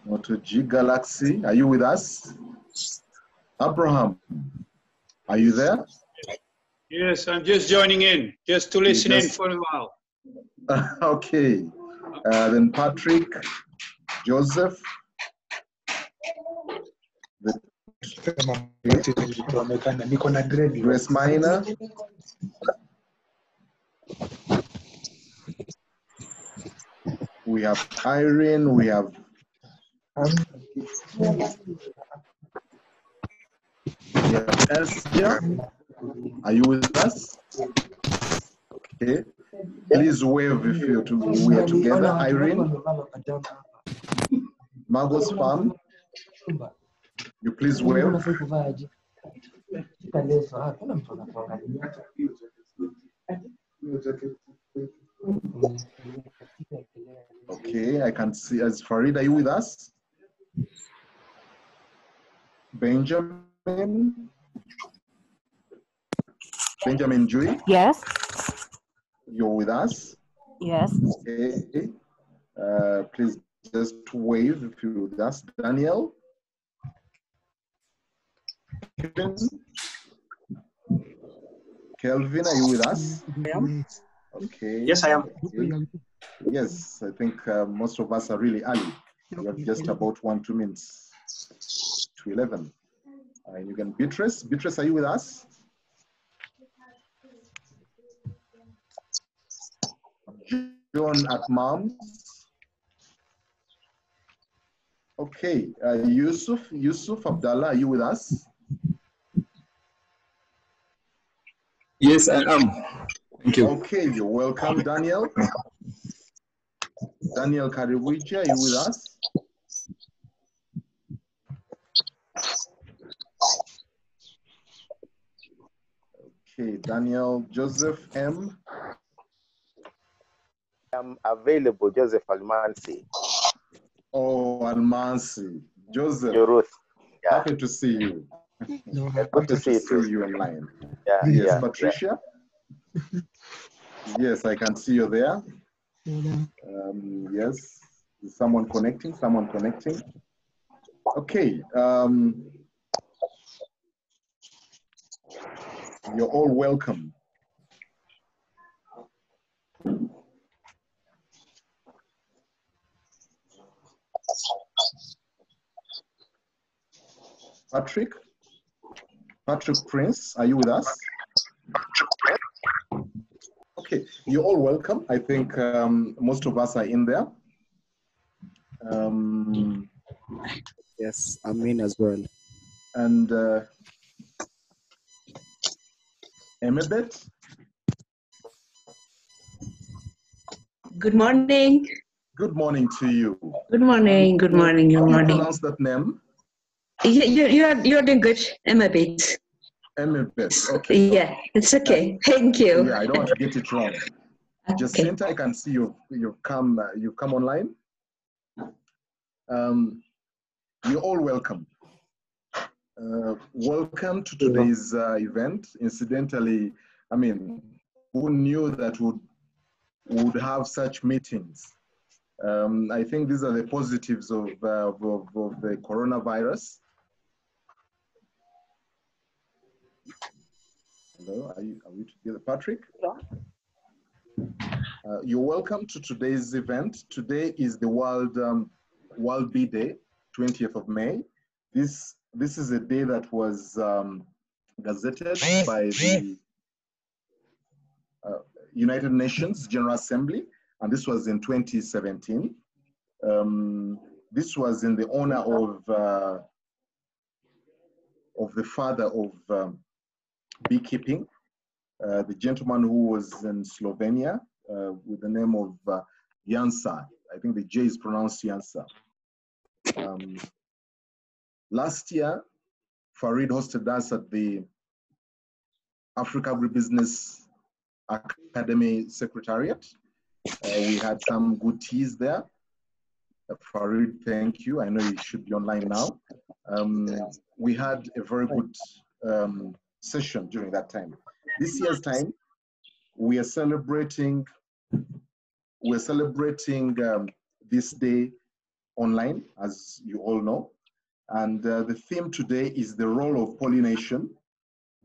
Moto G Galaxy, are you with us? Abraham, are you there? Yes, I'm just joining in, just to listen in for a while. Okay. Then Patrick, Joseph, Grace Minor, we have Irene, we have Elsia. Are you with us? Okay. Please wave if we are together. Irene, Margot's Farm, you please wave. Okay, I can see as Farid, are you with us? Benjamin Joy? Yes. You're with us? Yes. Okay. Please just wave if you're with us. Daniel? Kelvin, are you with us? I am. Okay. Yes, I am. Okay. Yes, I think most of us are really early. We have just about 1-2 minutes to 11. And you can, Beatrice, are you with us? John at Moms. Okay, Yusuf Abdallah, are you with us? Yes, I am. Thank you. Okay, you're welcome, Daniel. Daniel Kariwija, are you with us? Okay, Daniel. Joseph M. I'm available, Joseph Almansi. Oh, Almansi. Joseph. Ruth. Yeah. Happy to see you. Good to see you online. Yeah, yes, yeah, Patricia. Yeah. Yes, I can see you there. Yes, is someone connecting? Okay. You're all welcome. Patrick Prince, are you with us? Okay, you're all welcome. I think most of us are in there. Yes, I'm in as well. And Emebet? Good morning. Good morning to you. Good morning. Good morning. How do you pronounce that name? You're doing good. Emebet. Emebet. Okay. Yeah, it's okay. Thank you. Yeah, I don't want to get it wrong. Okay. Jacinta, I can see you've come online. You're all welcome. Welcome to today's event. Incidentally, I mean, who knew that would have such meetings? I think these are the positives of the coronavirus. Hello, are we together? Patrick? You're welcome to today's event. Today is the World Bee Day, 20th of May. This is a day that was gazetted by the United Nations General Assembly, and this was in 2017. This was in the honor of the father of beekeeping, the gentleman who was in Slovenia with the name of Janša. I think the J is pronounced Janša. Last year, Farid hosted us at the Africa Agribusiness Academy Secretariat. We had some good teas there. Farid, thank you. I know you should be online now. We had a very good session during that time. This year's time, we are celebrating this day online, as you all know. And the theme today is the role of pollination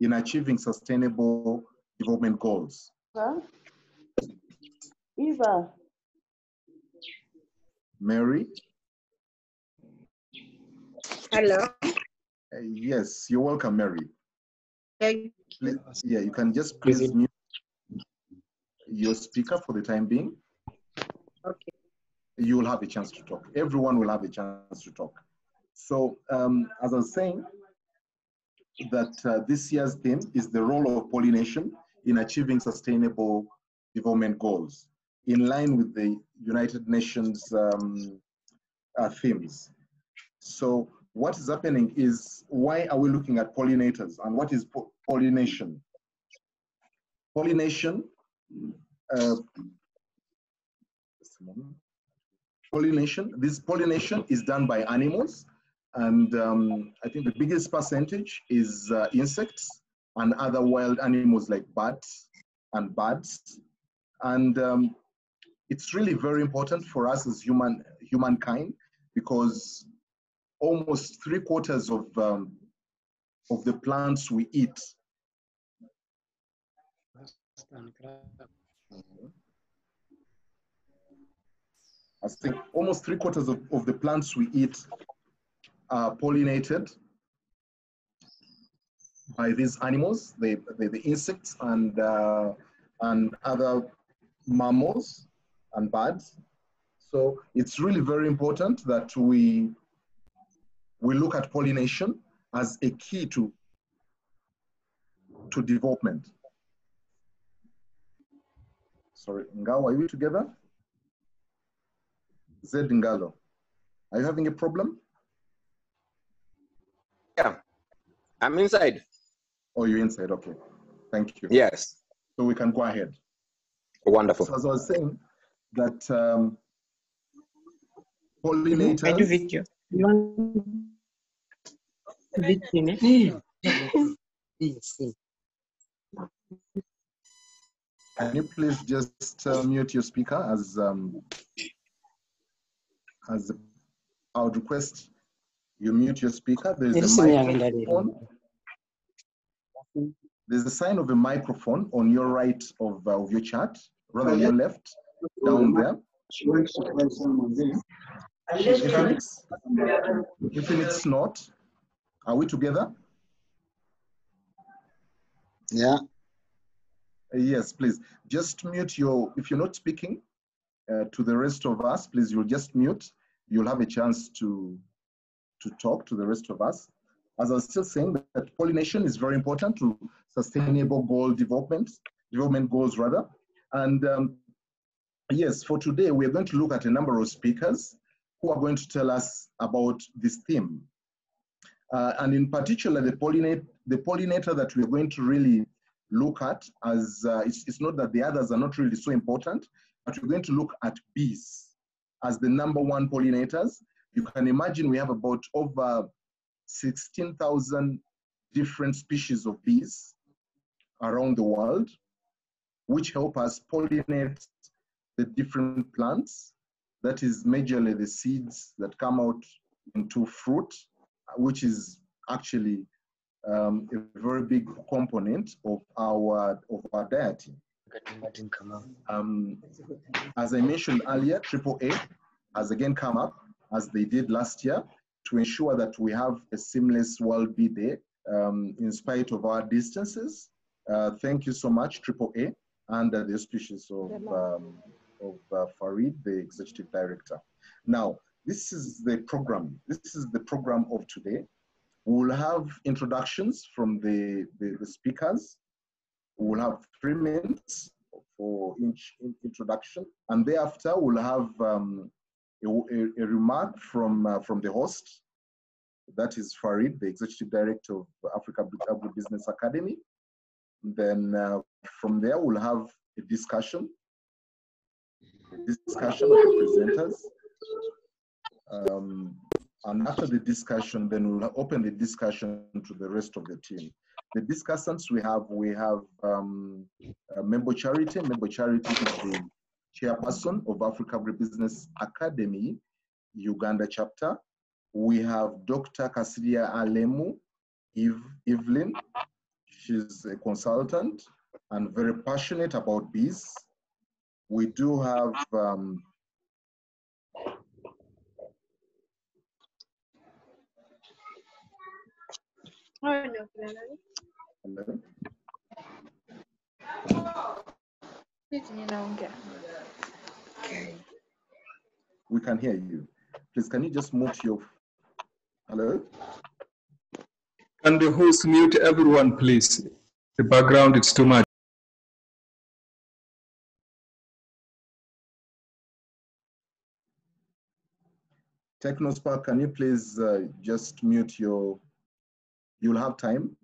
in achieving sustainable development goals. Eva. Mary? Hello. Yes, you're welcome, Mary. Thank you. Yeah, you can just please mute your speaker for the time being. Okay. You will have a chance to talk. Everyone will have a chance to talk. So, as I was saying, that this year's theme is the role of pollination in achieving sustainable development goals, in line with the United Nations themes. So what is happening is, why are we looking at pollinators, and what is pollination? Pollination, this pollination is done by animals, and I think the biggest percentage is insects and other wild animals like bats and birds. And it's really very important for us as humankind, because almost 3/4 of the plants we eat I think almost 3/4 of the plants we eat are pollinated by these animals, the insects and other mammals and birds. So it's really very important that we look at pollination as a key to development. Sorry, Ngao, are we together? Zed Ngalo, are you having a problem? Yeah, I'm inside. Oh, you're inside, okay. Thank you. Yes. So we can go ahead. Wonderful. So as I was saying, that pollinators... I do video. You want video? Can you please just mute your speaker as I would request you mute your speaker. There's a microphone. There's a sign of a microphone on your right of your chat, rather on your left, down there. If it's not, are we together? Yeah. Yes, please. Just mute your, if you're not speaking to the rest of us, please, you'll just mute. You'll have a chance to talk to the rest of us. As I was still saying, that pollination is very important to sustainable goal development goals rather. And yes, for today, we're going to look at a number of speakers who are going to tell us about this theme. And in particular, the pollinator that we're going to really look at, as it's not that the others are not really so important, but we're going to look at bees as the #1 pollinators. You can imagine we have about over 16,000 different species of bees around the world, which help us pollinate the different plants. That is majorly the seeds that come out into fruit, which is actually a very big component of our diet. As I mentioned earlier, AAA has again come up, as they did last year, to ensure that we have a seamless World Bee Day in spite of our distances. Thank you so much, AAA, under the auspices of Farid, the Executive Director. Now, this is the program. This is the program of today. We'll have introductions from the speakers. We'll have 3 minutes for each introduction. And thereafter, we'll have a remark from the host. That is Farid, the Executive Director of Africa Agribusiness Academy. Then from there, we'll have a discussion of the presenters. And after the discussion, then we'll open the discussion to the rest of the team. The discussants we have Member Charity. Member Charity is the chairperson of Africa Agribusiness Academy, Uganda chapter. We have Dr. Kasiria Alemu Evelyn. She's a consultant and very passionate about bees. We do have hello? We can hear you. Please, can you just mute your, hello? Can the host mute everyone, please? The background is too much. TechnoSpark, can you please just mute your, you'll have time.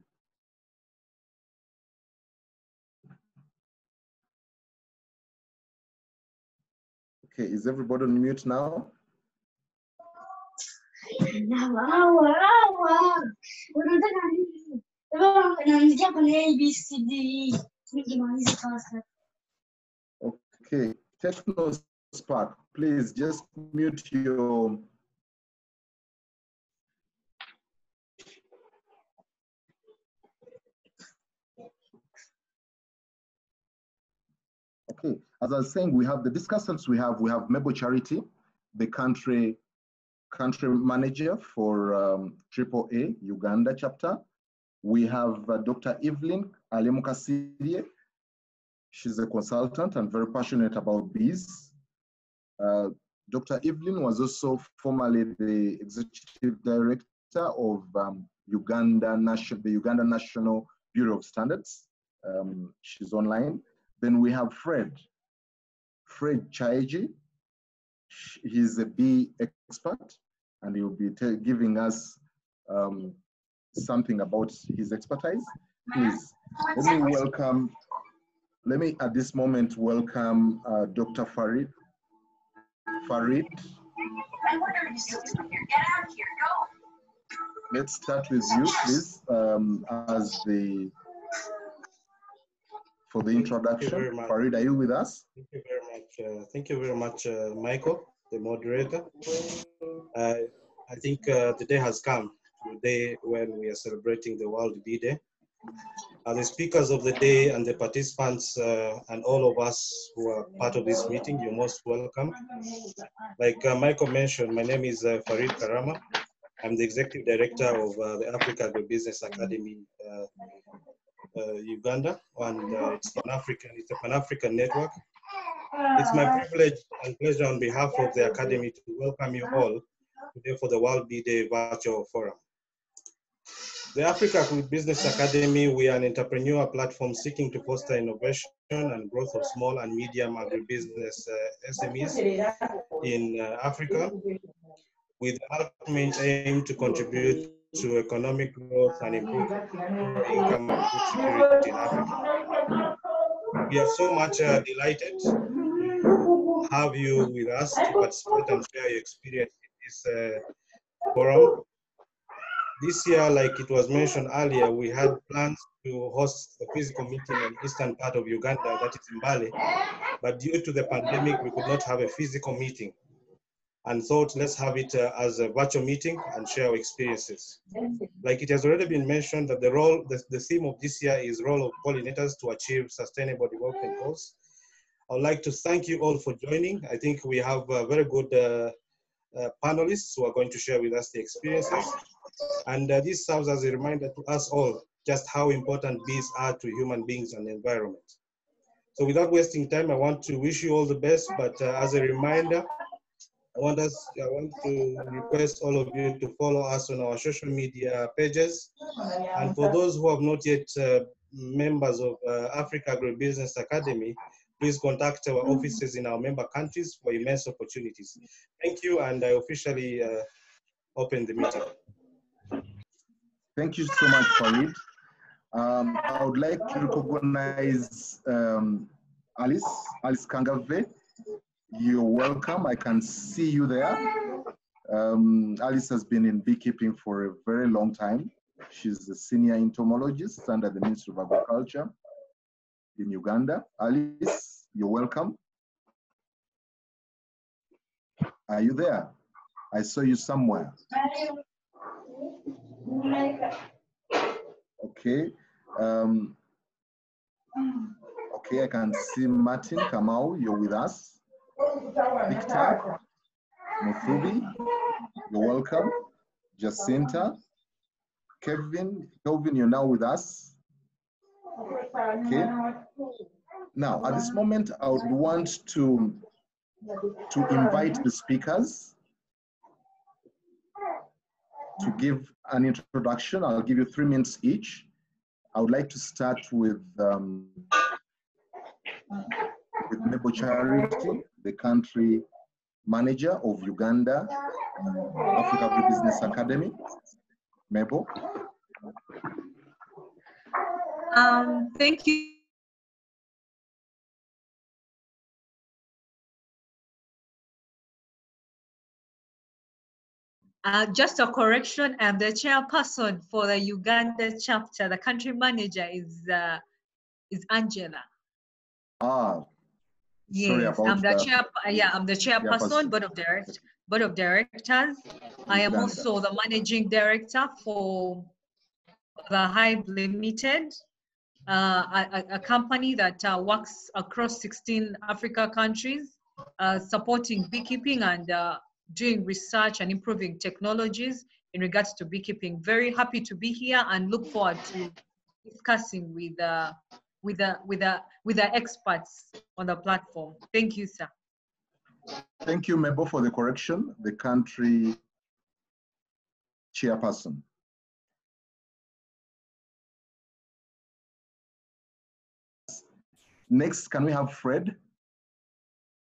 Okay, is everybody on mute now? Okay, TechnoSpark, please just mute your. Okay, as I was saying, we have the discussants. We have Mebo Charity, the country manager for AAA Uganda chapter. We have Dr. Evelyn Alemu Kasirie. She's a consultant and very passionate about bees. Dr. Evelyn was also formerly the executive director of the Uganda National Bureau of Standards. She's online. Then we have Fred Chaiji. He's a bee expert, and he'll be giving us something about his expertise. Please, let me at this moment welcome Dr. Farid. Let's start with you, please, for the introduction. Farid, are you with us? Thank you very much. Thank you very much, Michael, the moderator. I think the day has come, the day when we are celebrating the World Bee Day. The speakers of the day and the participants and all of us who are part of this meeting, you're most welcome. Like Michael mentioned, my name is Farid Karama. I'm the executive director of the Africa Agribusiness Academy Uganda, and it's a Pan-African network. It's my privilege and pleasure on behalf of the Academy to welcome you all today for the World Bee Day virtual forum. The Africa Agribusiness Academy, we are an entrepreneur platform seeking to foster innovation and growth of small and medium agribusiness SMEs in Africa, with the ultimate aim to contribute to economic growth and improve income and food security in Africa. We are so much delighted to have you with us to participate and share your experience in this forum. This year, like it was mentioned earlier, we had plans to host a physical meeting in the eastern part of Uganda, that is in Bali, but due to the pandemic, we could not have a physical meeting, and thought let's have it as a virtual meeting and share our experiences. Like it has already been mentioned that the theme of this year is role of pollinators to achieve sustainable development goals. I would like to thank you all for joining. I think we have very good panelists who are going to share with us the experiences. And this serves as a reminder to us all just how important bees are to human beings and the environment. So without wasting time, I want to wish you all the best, but as a reminder, I want to request all of you to follow us on our social media pages. And for those who have not yet members of Africa Agribusiness Academy, please contact our offices in our member countries for immense opportunities. Thank you, and I officially open the meeting. Thank you so much, Farid. I would like to recognize Alice Kangave. You're welcome. I can see you there. Alice has been in beekeeping for a very long time. She's a senior entomologist under the Ministry of Agriculture in Uganda. Alice, you're welcome. Are you there? I saw you somewhere. Okay. Okay, I can see Martin Kamau, you're with us. Victor Muthubi, you're welcome. Jacinta, Kelvin, you're now with us. Okay. Now, at this moment, I would want to invite the speakers to give an introduction. I'll give you 3 minutes each. I would like to start with Mebo Charity, the country manager of Uganda Africa Agribusiness Academy. Mebo. Thank you. Just a correction, I'm the chairperson for the Uganda chapter. The country manager is Angela. Ah, yes, sorry about I'm the that. I'm the chairperson, board of directors. I am also the managing director for the Hive Limited, a company that works across 16 Africa countries, supporting beekeeping and doing research and improving technologies in regards to beekeeping. Very happy to be here and look forward to discussing with the experts on the platform. Thank you, sir. Thank you, Mebo, for the correction. The country chairperson. Next, can we have Fred?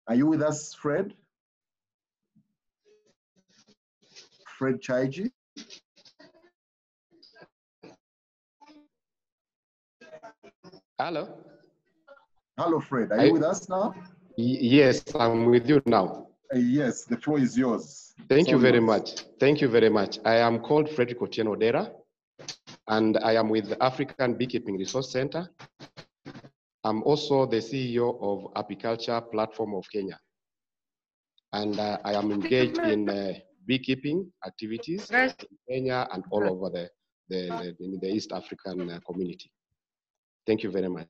Are you with us, Fred? Fred Chaiji? Hello. Hello, Fred. Are you with us now? Yes, I'm with you now. Yes, the floor is yours. Thank you very much. Thank you very much. I am called Frederick Otieno Odera, and I am with the African Beekeeping Resource Center. I'm also the CEO of Apiculture Platform of Kenya. And I am engaged in beekeeping activities in Kenya and all over the East African community. Thank you very much.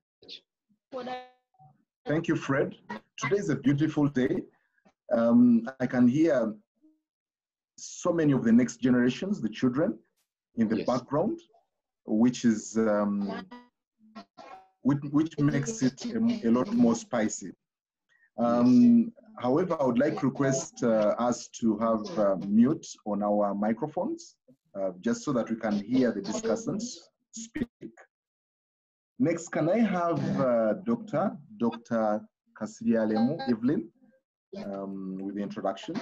Thank you, Fred. Today is a beautiful day. I can hear so many of the next generations, the children, in the background, which is which makes it a lot more spicy. However, I would like to request us to have mute on our microphones, just so that we can hear the discussants speak. Next, can I have Dr. Kasiria Lemu Evelyn with the introductions?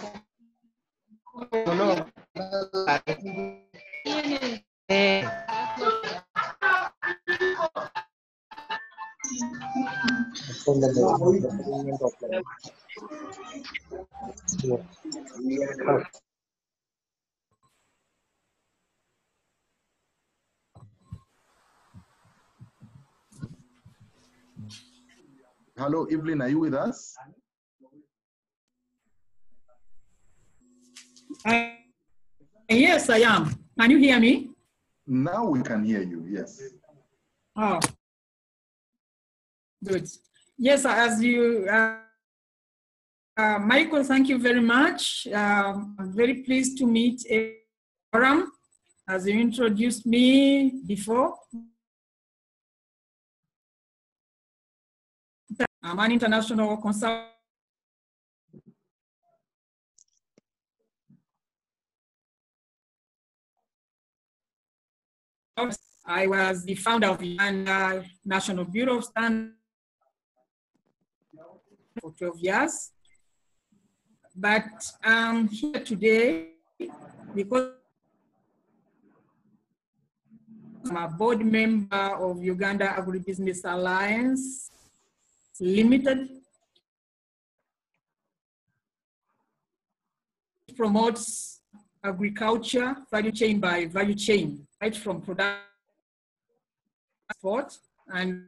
Hello, Evelyn, are you with us? Yes, I am. Can you hear me? Now we can hear you, yes. Oh, good. Yes, as you, Michael, thank you very much. I'm very pleased to meet a forum, as you introduced me before. I'm an international consultant. I was the founder of the National Bureau of Standards for 12 years. But I'm here today because I'm a board member of Uganda Agribusiness Alliance Limited. It promotes agriculture value chain by value chain, right from product export and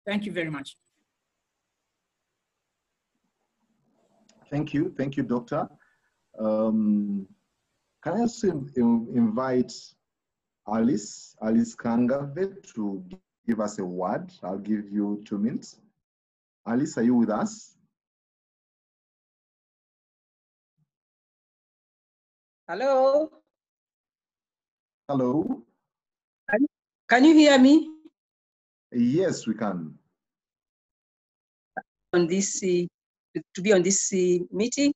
Thank you very much. Thank you, Doctor. Can I also invite Alice Kangave to give us a word? I'll give you 2 minutes. Alice, are you with us? Hello. Hello. Can you hear me? Yes, we can. On this, to be on this meeting,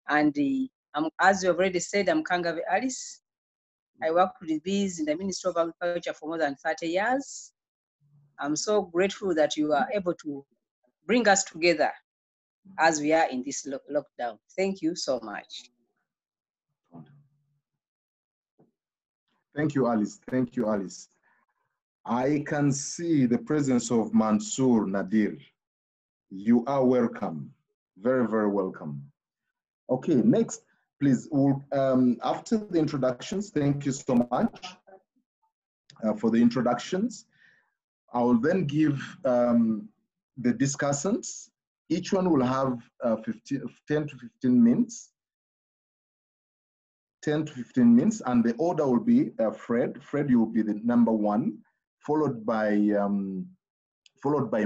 and as you already said, I'm Kangave Alice. I work with bees in the Ministry of Agriculture for more than 30 years. I'm so grateful that you are able to bring us together as we are in this lockdown. Thank you so much. Thank you, Alice. Thank you, Alice. I can see the presence of Mansour Nadir. You are welcome. Very, very welcome. Okay, next, please. After the introductions, thank you so much for the introductions. I will then give the discussants. Each one will have 10 to 15 minutes. 10 to 15 minutes, and the order will be Fred. Fred, you will be the number 1, followed by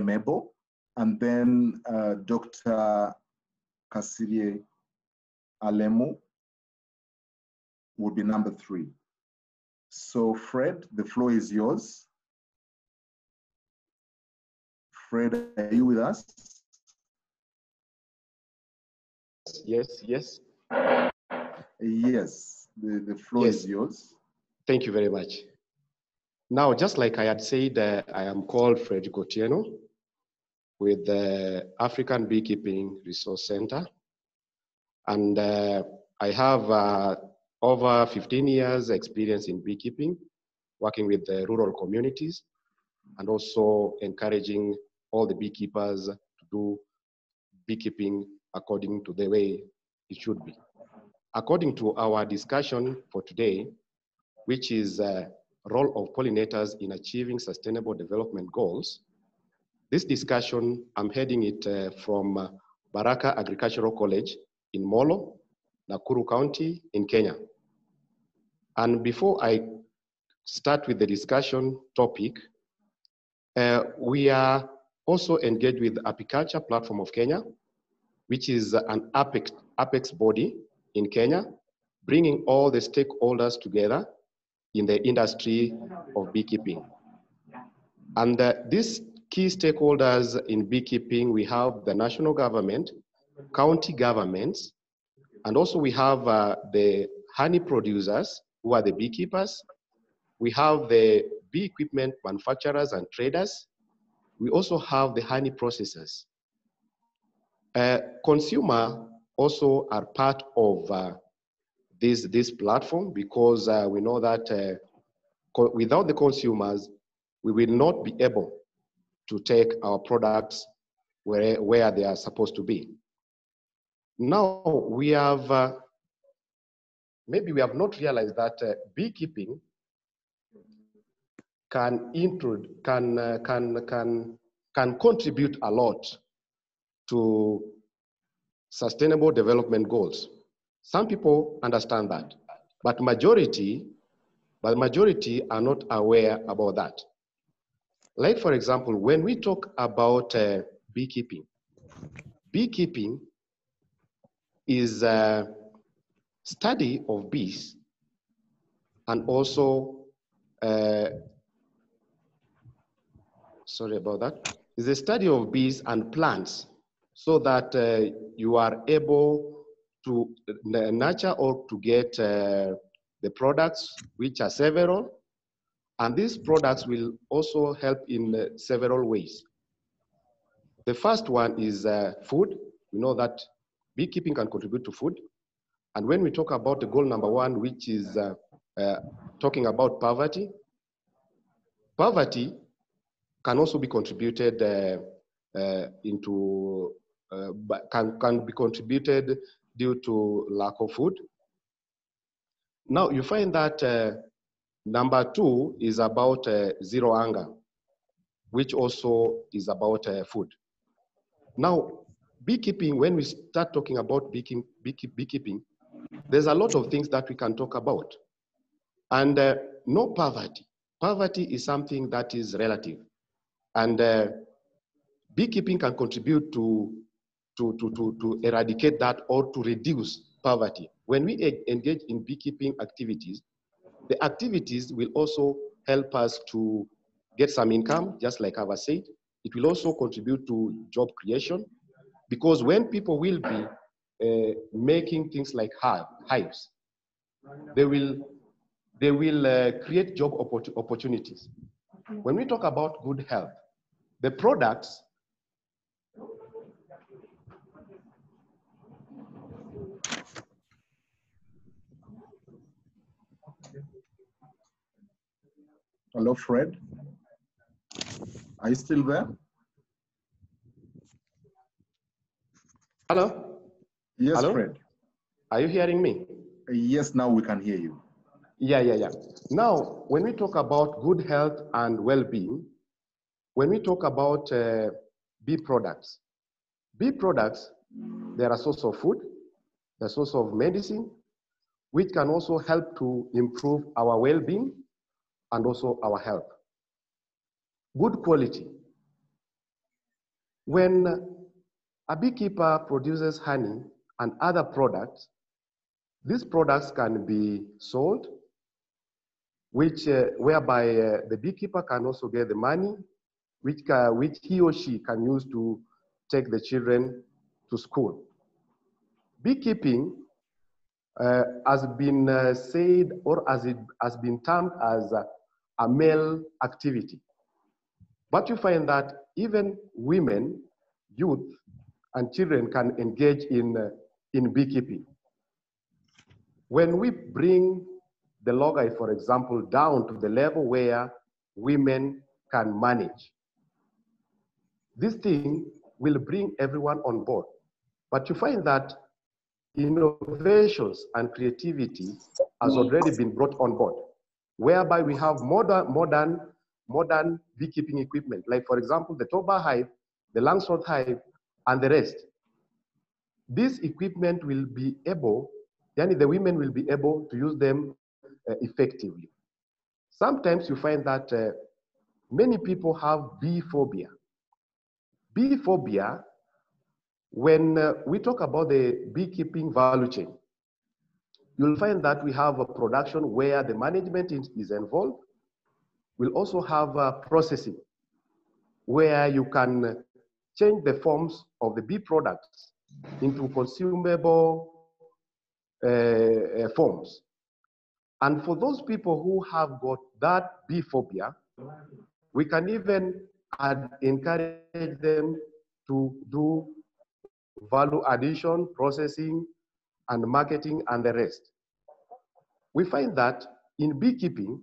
Mabel, and then Dr. Kasirie Alemu will be number 3. So Fred, the floor is yours. Fred, are you with us? Yes. Yes, the floor is yours. Thank you very much. Now, just like I had said, I am called Fred Otieno with the African Beekeeping Resource Center. And I have over 15 years experience in beekeeping, working with the rural communities, and also encouraging all the beekeepers to do beekeeping according to the way it should be. According to our discussion for today, which is role of pollinators in achieving sustainable development goals, this discussion, I'm heading it from Baraka Agricultural College in Molo, Nakuru County in Kenya. And before I start with the discussion topic, we are also engaged with the Apiculture Platform of Kenya, which is an apex body in Kenya, bringing all the stakeholders together in the industry of beekeeping. And these key stakeholders in beekeeping, we have the national government, county governments, and also we have the honey producers, who are the beekeepers. We have the bee equipment manufacturers and traders. We also have the honey processors. Consumer also are part of this platform, because we know that without the consumers, we will not be able to take our products where they are supposed to be. Now, we have, maybe we have not realized that beekeeping can contribute a lot to sustainable development goals. Some people understand that, but majority are not aware about that. Like, for example, when we talk about beekeeping, beekeeping is a study of bees, and also, sorry about that, is a study of bees and plants, so that you are able to nurture or to get the products, which are several, and these products will also help in several ways. The first one is food. We know that beekeeping can contribute to food. And when we talk about the goal number 1, which is talking about poverty, poverty can also be contributed can be contributed due to lack of food. Now you find that number 2 is about zero hunger. which also is about food. Now, beekeeping, when we start talking about beekeeping, there's a lot of things that we can talk about. And no poverty. Poverty is something that is relative. And beekeeping can contribute to eradicate that or to reduce poverty. When we engage in beekeeping activities, the activities will also help us to get some income, just like I've said. It will also contribute to job creation, because when people will be making things like hives, they will create job opportunities. When we talk about good health, the products Hello, Fred. Are you still there? Hello? Yes, Hello? Fred. Are you hearing me? Yes, now we can hear you. Yeah. Now, when we talk about good health and well-being, when we talk about bee products, they're a source of food, a source of medicine, which can also help to improve our well-being and also our health. Good quality. When a beekeeper produces honey and other products, these products can be sold, whereby the beekeeper can also get the money, which he or she can use to take the children to school. Beekeeping has been said, or has been termed as a male activity. But you find that even women, youth, and children can engage in beekeeping. When we bring the logger, for example, down to the level where women can manage, this thing will bring everyone on board. But you find that innovations and creativity has already been brought on board, whereby we have modern beekeeping equipment, like for example, the Toba hive, the Langstroth hive, and the rest. This equipment will be able, the women will be able to use them effectively. Sometimes you find that many people have bee phobia. Bee phobia, when we talk about the beekeeping value chain, you'll find that we have a production where the management is involved. We'll also have processing, where you can change the forms of the bee products into consumable forms. And for those people who have got that bee phobia, we can even encourage them to do value addition, processing, and marketing, and the rest. We find that in beekeeping,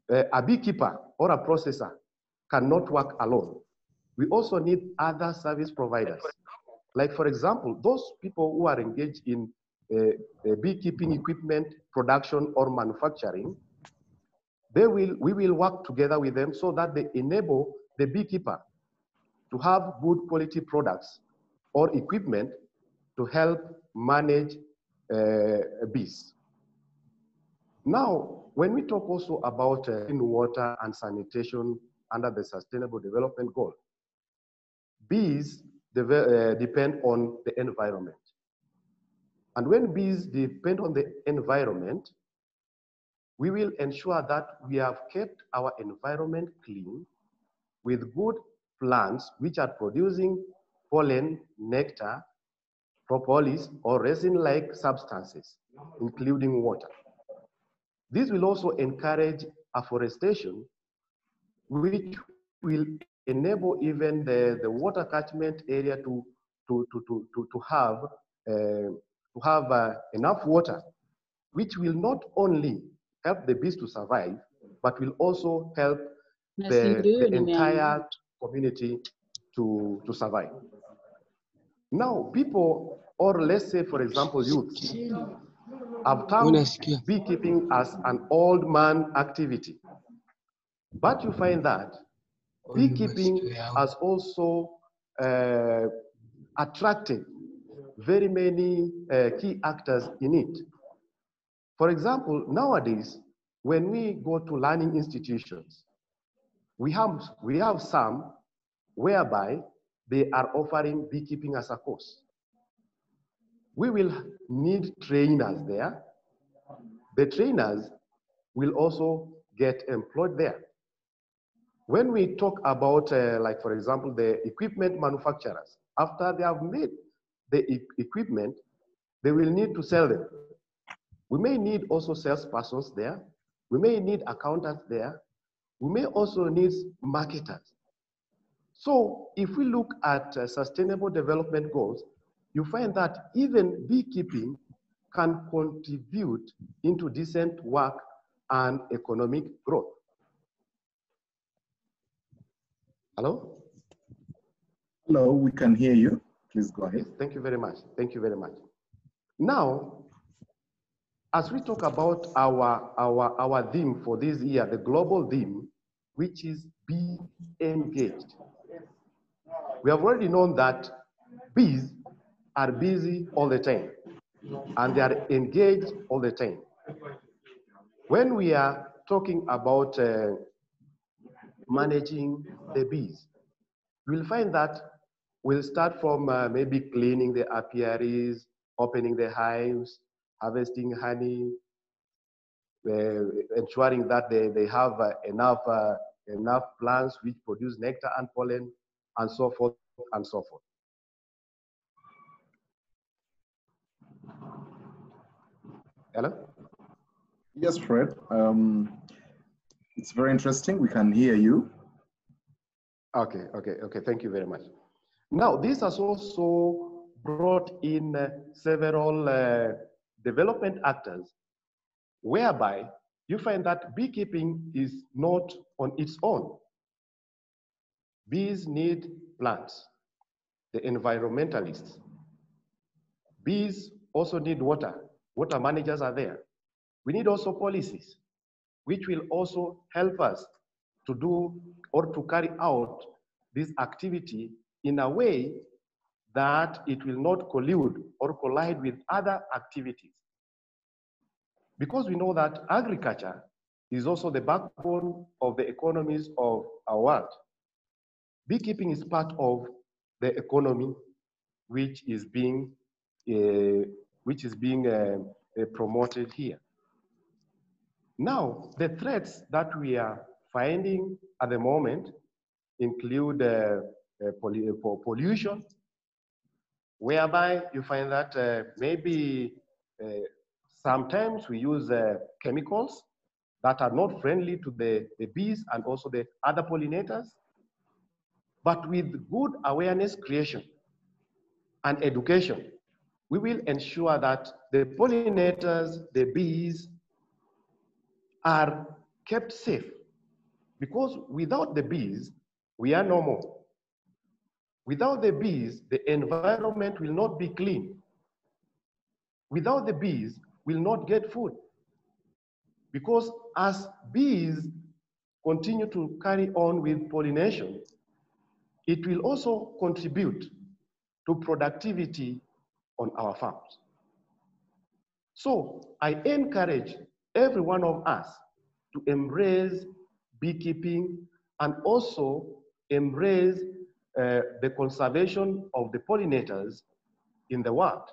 a beekeeper or a processor cannot work alone. We also need other service providers. Like for example, those people who are engaged in beekeeping equipment production or manufacturing, we will work together with them so that they enable the beekeeper to have good quality products or equipment to help manage bees. Now, when we talk also about clean water and sanitation under the Sustainable Development Goal, bees depend on the environment. And when bees depend on the environment, we will ensure that we have kept our environment clean with good plants which are producing pollen, nectar, propolis, or resin-like substances, including water. This will also encourage afforestation, which will enable even the water catchment area to have enough water, which will not only help the bees to survive, but will also help the entire community to survive. Now, people, or let's say, for example, youth, have termed beekeeping as an old man activity. But you find that beekeeping has also attracted very many key actors in it. For example, nowadays, when we go to learning institutions, we have some whereby they are offering beekeeping as a course. We will need trainers there. The trainers will also get employed there. When we talk about, like for example, the equipment manufacturers, after they have made the equipment, they will need to sell them. We may need also salespersons there. We may need accountants there. We may also need marketers. So if we look at sustainable development goals, you find that even beekeeping can contribute into decent work and economic growth. Hello? Hello, we can hear you. Please go ahead. Yes, thank you very much. Thank you very much. Now, as we talk about our theme for this year, the global theme, which is be engaged. We have already known that bees are busy all the time and they are engaged all the time. When we are talking about managing the bees, we'll find that we'll start from maybe cleaning the apiaries, opening the hives, harvesting honey, ensuring that they have enough plants which produce nectar and pollen, and so forth and so forth. Hello? Yes, Fred. It's very interesting. We can hear you. Okay. Thank you very much. Now, this has also brought in several development actors, whereby you find that beekeeping is not on its own. Bees need plants, the environmentalists. Bees also need water. Water managers are there. We need also policies, which will also help us to do or to carry out this activity in a way that it will not collude or collide with other activities. Because we know that agriculture is also the backbone of the economies of our world. Beekeeping is part of the economy which is being promoted here. Now, the threats that we are finding at the moment include pollution, whereby you find that maybe sometimes we use chemicals that are not friendly to the bees and also the other pollinators. But with good awareness creation and education, we will ensure that the pollinators, the bees, are kept safe. Because without the bees, we are no more. Without the bees, the environment will not be clean. Without the bees, we'll not get food. Because as bees continue to carry on with pollination, it will also contribute to productivity on our farms. So I encourage every one of us to embrace beekeeping and also embrace the conservation of the pollinators in the world.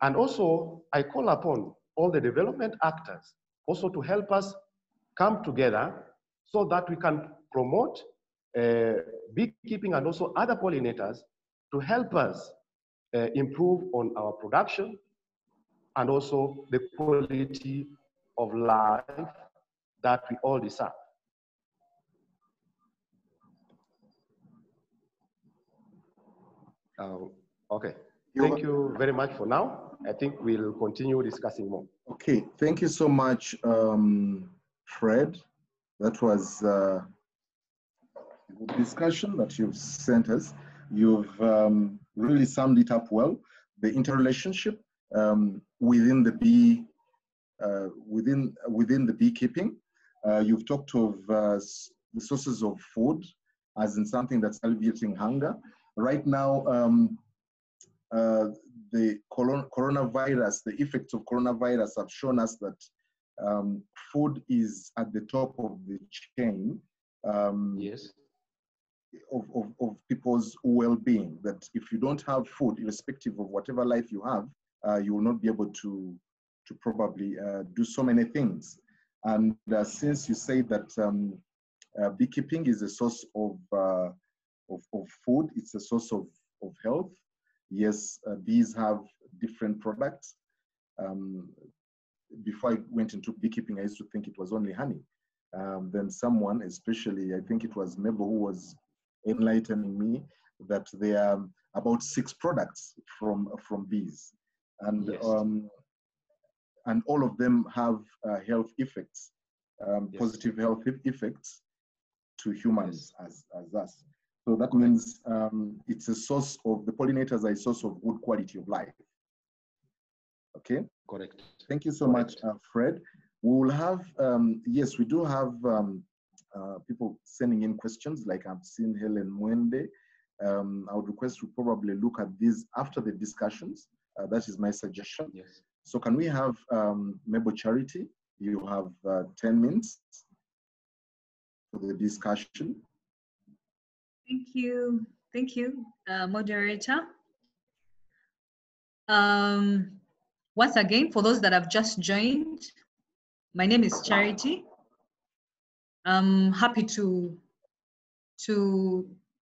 And also, I call upon all the development actors also to help us come together so that we can promote beekeeping and also other pollinators to help us improve on our production and also the quality of life that we all deserve. Okay, thank you very much for now. I think we'll continue discussing more. Okay, thank you so much, Fred. That was a good discussion that you've sent us. You've really summed it up well. The interrelationship within the within the beekeeping. You've talked of the sources of food, as in something that's alleviating hunger. Right now, the coronavirus, the effects of coronavirus have shown us that food is at the top of the chain. Yes. Of people's well-being, that if you don't have food, irrespective of whatever life you have, you will not be able to probably do so many things. And since you say that beekeeping is a source of food, it's a source of health. Yes, bees have different products. Before I went into beekeeping, I used to think it was only honey. Then someone, especially, I think it was Mabel, who was enlightening me that there are about 6 products from bees, and Yes. And all of them have health effects, Yes. positive health effects to humans, as us. So that means it's a source of, the pollinators are a source of good quality of life. Okay. Correct. Thank you so much, Fred. We will have, yes, we do have people sending in questions, like I've seen Helen Mwende. I would request we probably look at these after the discussions. That is my suggestion. Yes. So can we have Mabel Charity? You have 10 minutes for the discussion. Thank you. Thank you, moderator. Once again, for those that have just joined, my name is Charity. I'm happy to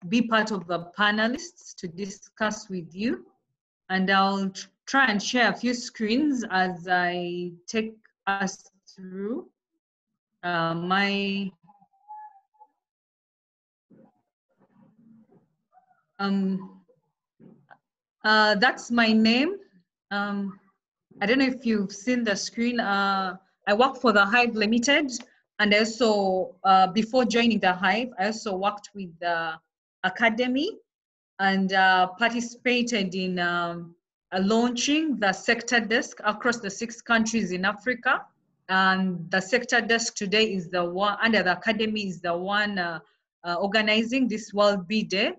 be part of the panelists to discuss with you. And I'll try and share a few screens as I take us through that's my name. I don't know if you've seen the screen. I work for the Hive Limited, and also before joining the Hive, I also worked with the Academy and participated in launching the sector desk across the 6 countries in Africa. And the sector desk today is the one, under the Academy, is the one organizing this World Bee Day.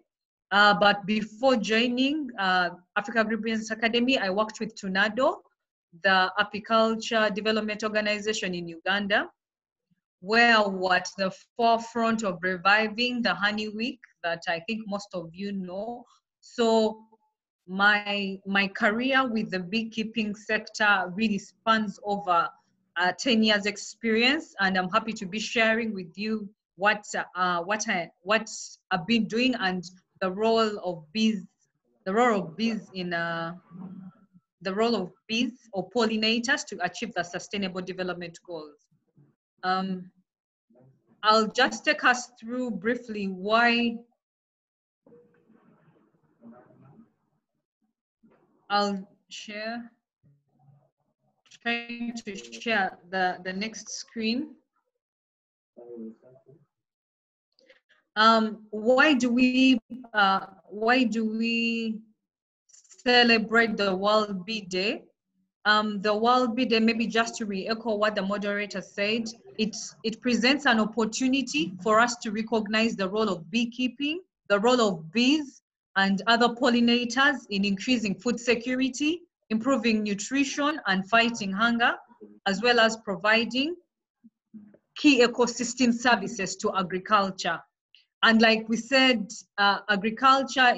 But before joining Africa Agribusiness Academy, I worked with Tunado, the apiculture development organization in Uganda, where we're at the forefront of reviving the Honey Week that I think most of you know. So my career with the beekeeping sector really spans over 10 years experience, and I'm happy to be sharing with you what I've been doing and the role of bees, the role of bees or pollinators to achieve the Sustainable Development Goals. I'll just take us through briefly why I'll share, trying to share the next screen. Why do we celebrate the World Bee Day? The World Bee Day, maybe just to re-echo what the moderator said, it presents an opportunity for us to recognize the role of beekeeping, the role of bees and other pollinators in increasing food security, improving nutrition and fighting hunger, as well as providing key ecosystem services to agriculture. And like we said, agriculture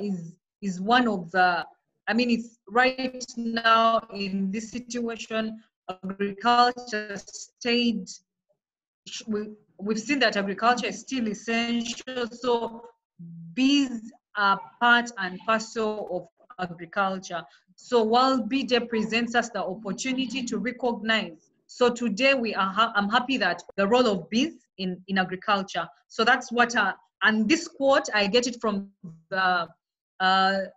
is one of the, I mean, it's right now in this situation, agriculture stayed, we've seen that agriculture is still essential. So bees are part and parcel of agriculture. So World Bee Day presents us the opportunity to recognize. So today I'm happy that the role of bees in agriculture. So that's what, and this quote, I get it from the FAO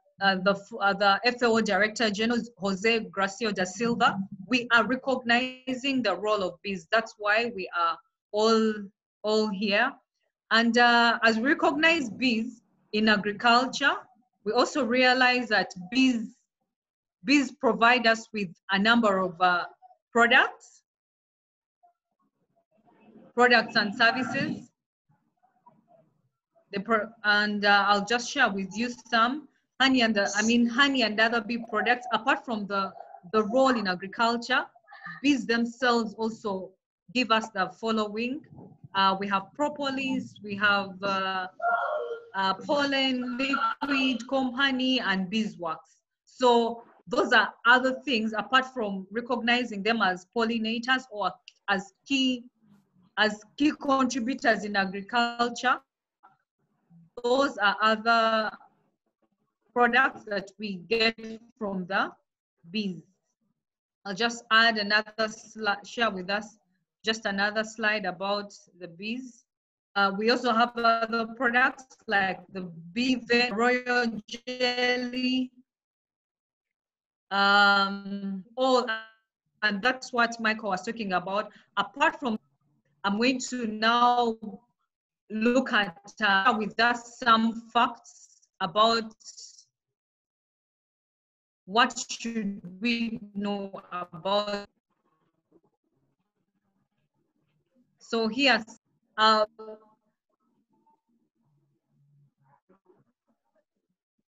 Director General, Jose Gracio da Silva. We are recognizing the role of bees. That's why we are all here. And as we recognize bees in agriculture, we also realize that bees provide us with a number of products and services. I'll just share with you some honey and other bee products. Apart from the role in agriculture, bees themselves also give us the following. We have propolis, we have pollen, liquid, comb honey, and beeswax. So those are other things apart from recognizing them as pollinators or as key contributors in agriculture. Those are other products that we get from the bees. I'll just add another slide, share with us just another slide about the bees. We also have other products like the bee venom, royal jelly, and that's what Michael was talking about. Apart from, I'm going to now look at with us some facts about what should we know about. So here's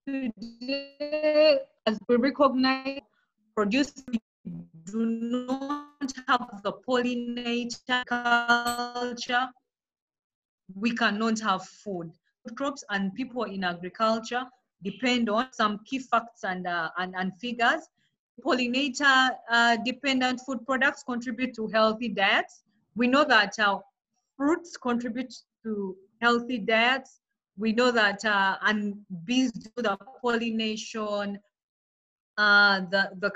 today, as we recognize, producers do not have the pollinator culture. We cannot have food. Crops and people in agriculture depend on some key facts and figures. Pollinator dependent food products contribute to healthy diets. We know that fruits contribute to healthy diets. We know that and bees do the pollination, the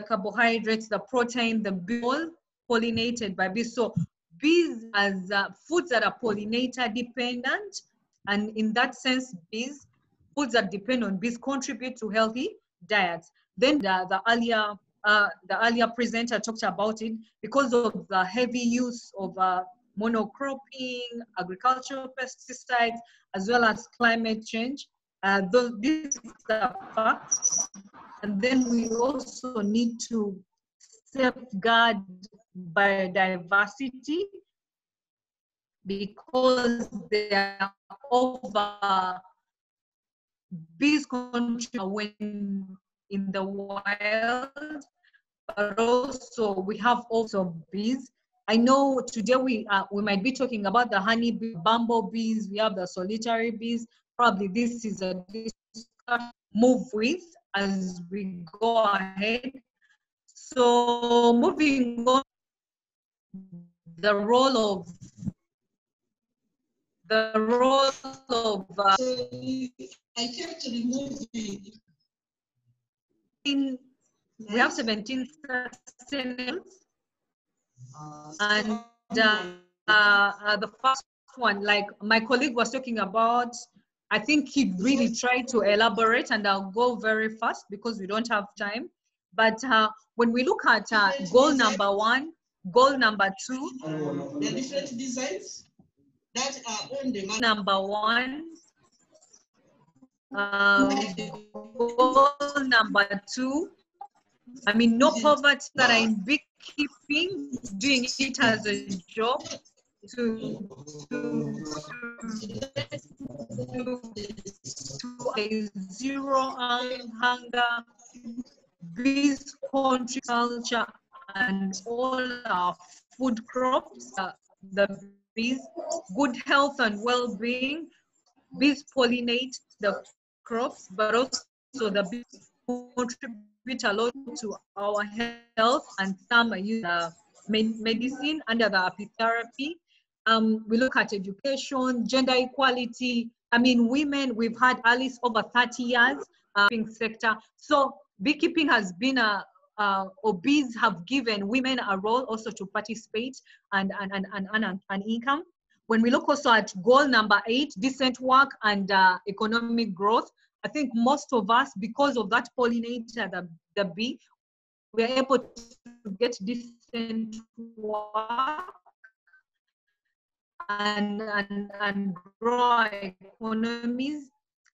carbohydrates, the protein, the all pollinated by bees. So bees as foods that are pollinator dependent, and in that sense, bees, foods that depend on bees contribute to healthy diets. Then the earlier presenter talked about it because of the heavy use of monocropping, agricultural pesticides, as well as climate change. These are facts. And then we also need to safeguard biodiversity because there are over bees when in the wild, but also we have also bees. I know today we might be talking about the honey bee, bumblebees, we have the solitary bees. Probably this is a discussion move with as we go ahead. So moving on, the role of I kept removing. We have 17 sustainables, and the first one, like my colleague was talking about, I think he really tried to elaborate, and I'll go very fast because we don't have time. But when we look at goal number 1, goal number 2, the different designs that are on the number 1, goal number 2, I mean, no poverty, that are in beekeeping, doing it as a job to a zero hunger, bees, country culture, and all our food crops, the bees, good health and well-being. Bees pollinate the crops, but also the bees contribute a lot to our health, and some use medicine under the apitherapy. We look at education, gender equality. I mean, women, we've had at least over 30 years sector. So beekeeping has been or bees have given women a role also to participate and income. When we look also at goal number 8, decent work and economic growth, I think most of us, because of that pollinator, the bee, we're able to get decent work and grow our economies.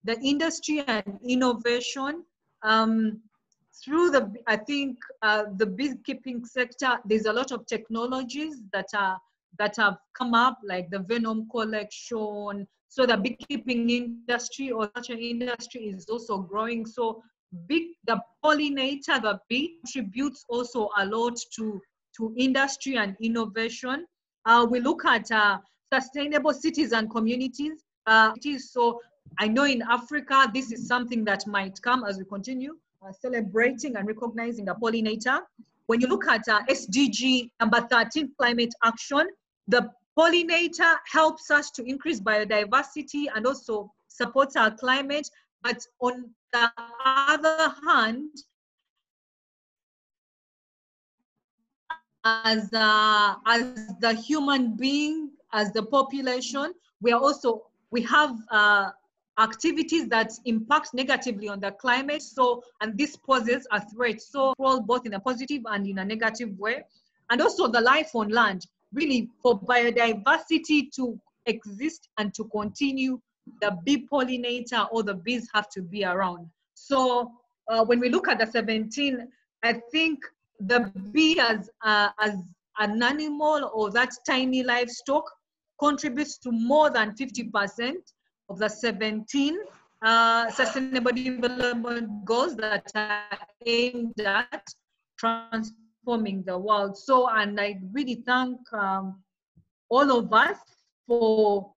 The industry and innovation, through I think the beekeeping sector, there's a lot of technologies that have come up, like the venom collection, So the beekeeping industry or such an industry is also growing. So the pollinator, the bee, contributes also a lot to industry and innovation. We look at sustainable cities and communities. So I know in Africa, this is something that might come as we continue celebrating and recognizing the pollinator. When you look at SDG number 13, climate action, the pollinator helps us to increase biodiversity and also supports our climate. But on the other hand, as the human being, as the population, we have activities that impact negatively on the climate. So, and this poses a threat. So, both in a positive and in a negative way. And also the life on land, really for biodiversity to exist and to continue, the bee pollinator or the bees have to be around. So when we look at the 17, I think the bee as an animal or that tiny livestock contributes to more than 50% of the 17 Sustainable Development Goals that are aimed at transforming the world. So, and I really thank all of us for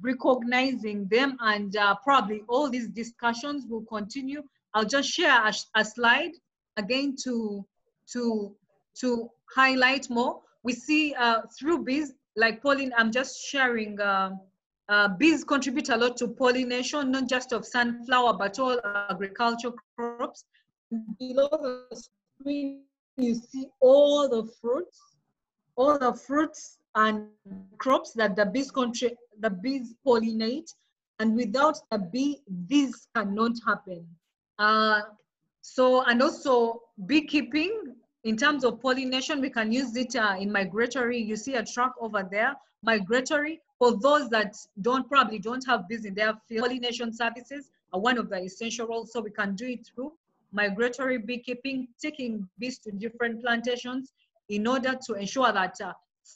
recognizing them, and probably all these discussions will continue. I'll just share a slide again to highlight more. We see through bees, like pollen, I'm just sharing, bees contribute a lot to pollination, not just of sunflower, but all agricultural crops. Below the screen, you see all the fruits and crops that the bees pollinate, and without the bee, this cannot happen. So, and also beekeeping, in terms of pollination, we can use it in migratory. You see a truck over there, migratory. For those that probably don't have bees in their field, pollination services are one of the essential roles. So we can do it through migratory beekeeping, taking bees to different plantations in order to ensure that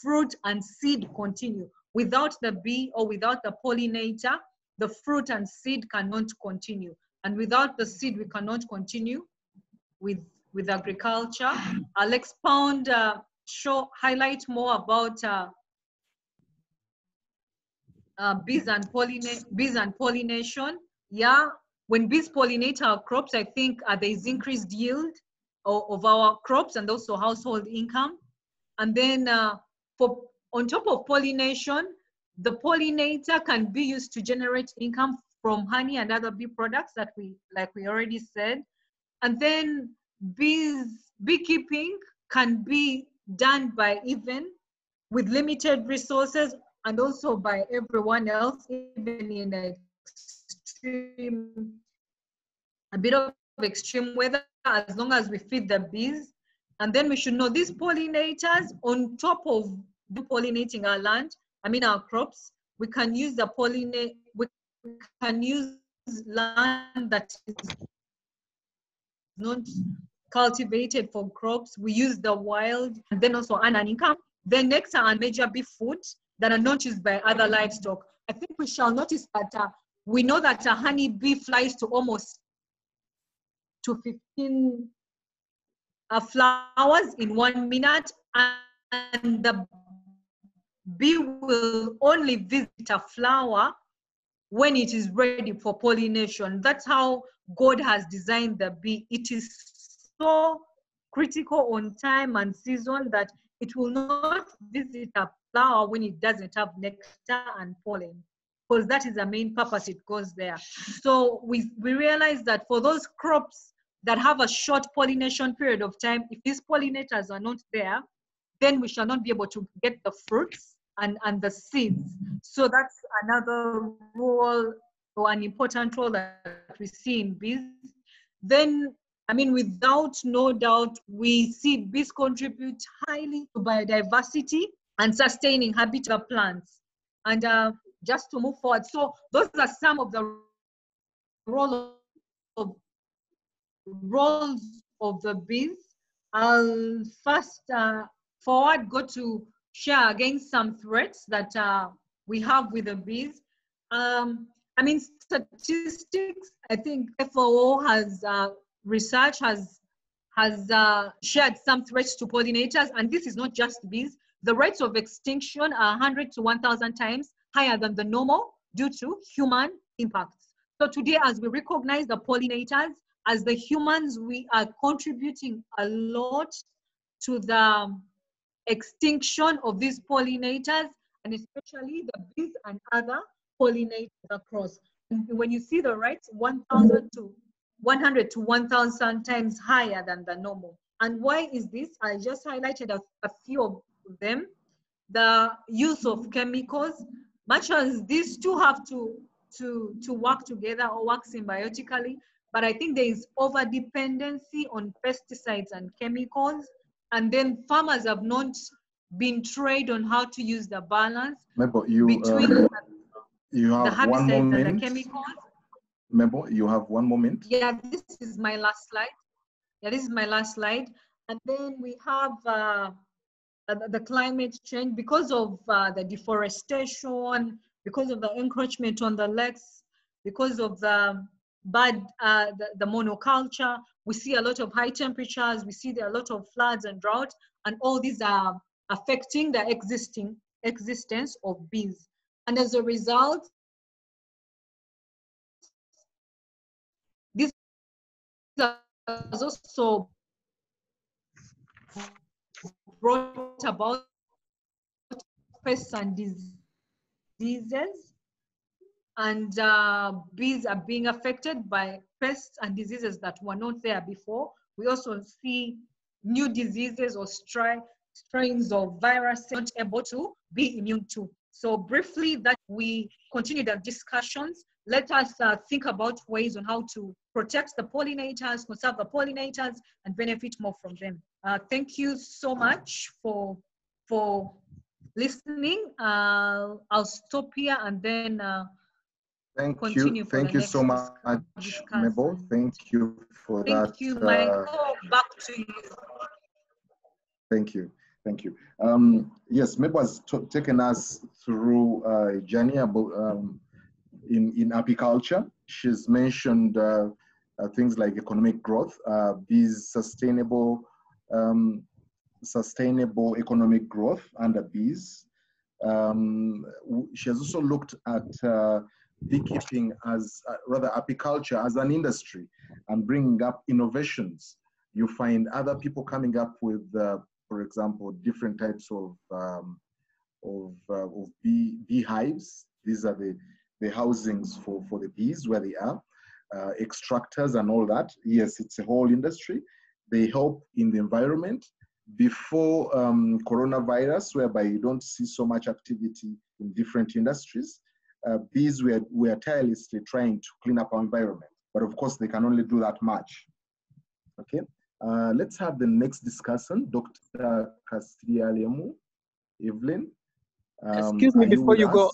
fruit and seed continue. Without the bee or without the pollinator, the fruit and seed cannot continue. And without the seed, we cannot continue with agriculture. I'll expound, highlight more about bees and pollination. Yeah, when bees pollinate our crops, I think there is increased yield of our crops and also household income. And then on top of pollination, the pollinator can be used to generate income from honey and other bee products that like we already said. And then beekeeping can be done by even with limited resources and also by everyone else, even in a bit of extreme weather, as long as we feed the bees. And then we should know these pollinators, on top of pollinating our land, our crops, we can use we can use land that is not cultivated for crops. We use the wild and then also earn an income. Then next are major bee foods that are not used by other livestock. I think we shall notice that we know that a honey bee flies to almost 15 flowers in 1 minute, and the bee will only visit a flower when it is ready for pollination. That's how God has designed the bee. It is so critical on time and season that it will not visit a flower when it doesn't have nectar and pollen, because that is the main purpose it goes there. So we realize that for those crops that have a short pollination period of time, if these pollinators are not there, then we shall not be able to get the fruits and the seeds. So that's another role, or an important role that we see in bees. Then, without no doubt, we see bees contribute highly to biodiversity and sustaining habitat plants. And just to move forward, so those are some of the roles of the bees. I'll fast forward, go to share again some threats that we have with the bees. I mean, statistics, I think FAO has research has shared some threats to pollinators, and this is not just bees. The rates of extinction are 100 to 1,000 times higher than the normal due to human impacts. So today, as we recognize the pollinators, as the humans, we are contributing a lot to the extinction of these pollinators, and especially the bees and other pollinators across. And when you see the rates, 1,000 to 100 to 1,000 times higher than the normal. And why is this? I just highlighted a few of them. The use of chemicals, much as these two have to work together or work symbiotically, but I think there is over dependency on pesticides and chemicals, and then farmers have not been trained on how to use the balance between you have the herbicides one moment. and the chemicals. Mebo, you have one moment. Yeah, this is my last slide. Yeah, this is my last slide. And then we have the climate change because of the deforestation, because of the encroachment on the lakes, because of the the monoculture. We see a lot of high temperatures. We see there are a lot of floods and drought, and all these are affecting the existence of bees. And as a result, this has also brought about pests and diseases, and bees are being affected by pests and diseases that were not there before. We also see new diseases or strains of viruses not able to be immune to. So briefly, that we continue the discussions. Let us think about ways on how to protect the pollinators, conserve the pollinators, and benefit more from them. Thank you so much for listening. I'll stop here and then Thank continue you. for Thank the you next so much, Mebo. Thank you for that. Thank you, Michael. Back to you. Thank you. Thank you. Yes, Mebo has taken us through a journey about, in apiculture. She's mentioned things like economic growth, bees, sustainable economic growth under bees. She has also looked at beekeeping as, rather apiculture as an industry and bringing up innovations. You find other people coming up with, for example, different types of beehives. These are the housings for the bees where they are, extractors and all that. Yes, it's a whole industry. They help in the environment. Before coronavirus, whereby you don't see so much activity in different industries, bees were tirelessly trying to clean up our environment. But of course, they can only do that much. Okay, let's have the next discussion, Dr. Castillo Evelyn. Excuse me before you go.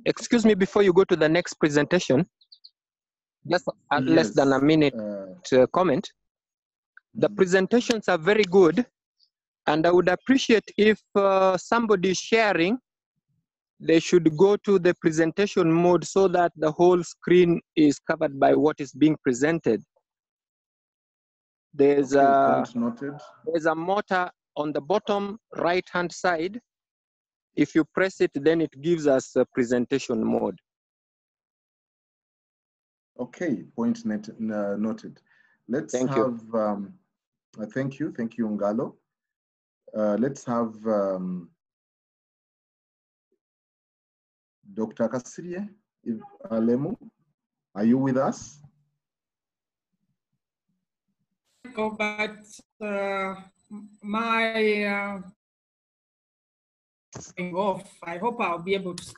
Excuse me before you go to the next presentation. Just less than a minute comment. The presentations are very good, and I would appreciate if somebody is sharing, they should go to the presentation mode so that the whole screen is covered by what is being presented. There's there's a motor on the bottom right-hand side. If you press it, then it gives us a presentation mode. Okay, point noted. Let's thank have, thank you, Ngalo. Let's have Dr. Kasirye Lemu. Are you with us? But my off. I hope I'll be able to.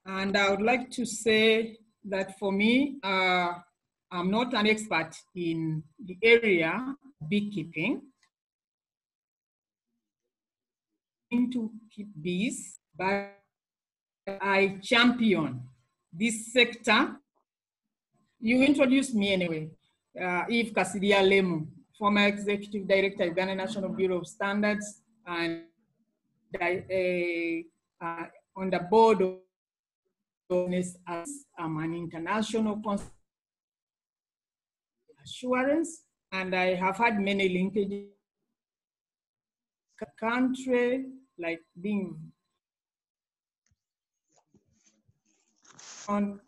And I would like to say that for me, I'm not an expert in the area of beekeeping. To keep bees, but I champion this sector. You introduced me anyway, Eve Kasidia Lemu, former Executive Director, Uganda National Bureau of Standards, and on the board I'm an international assurance, and I have had many linkages. Country, like being on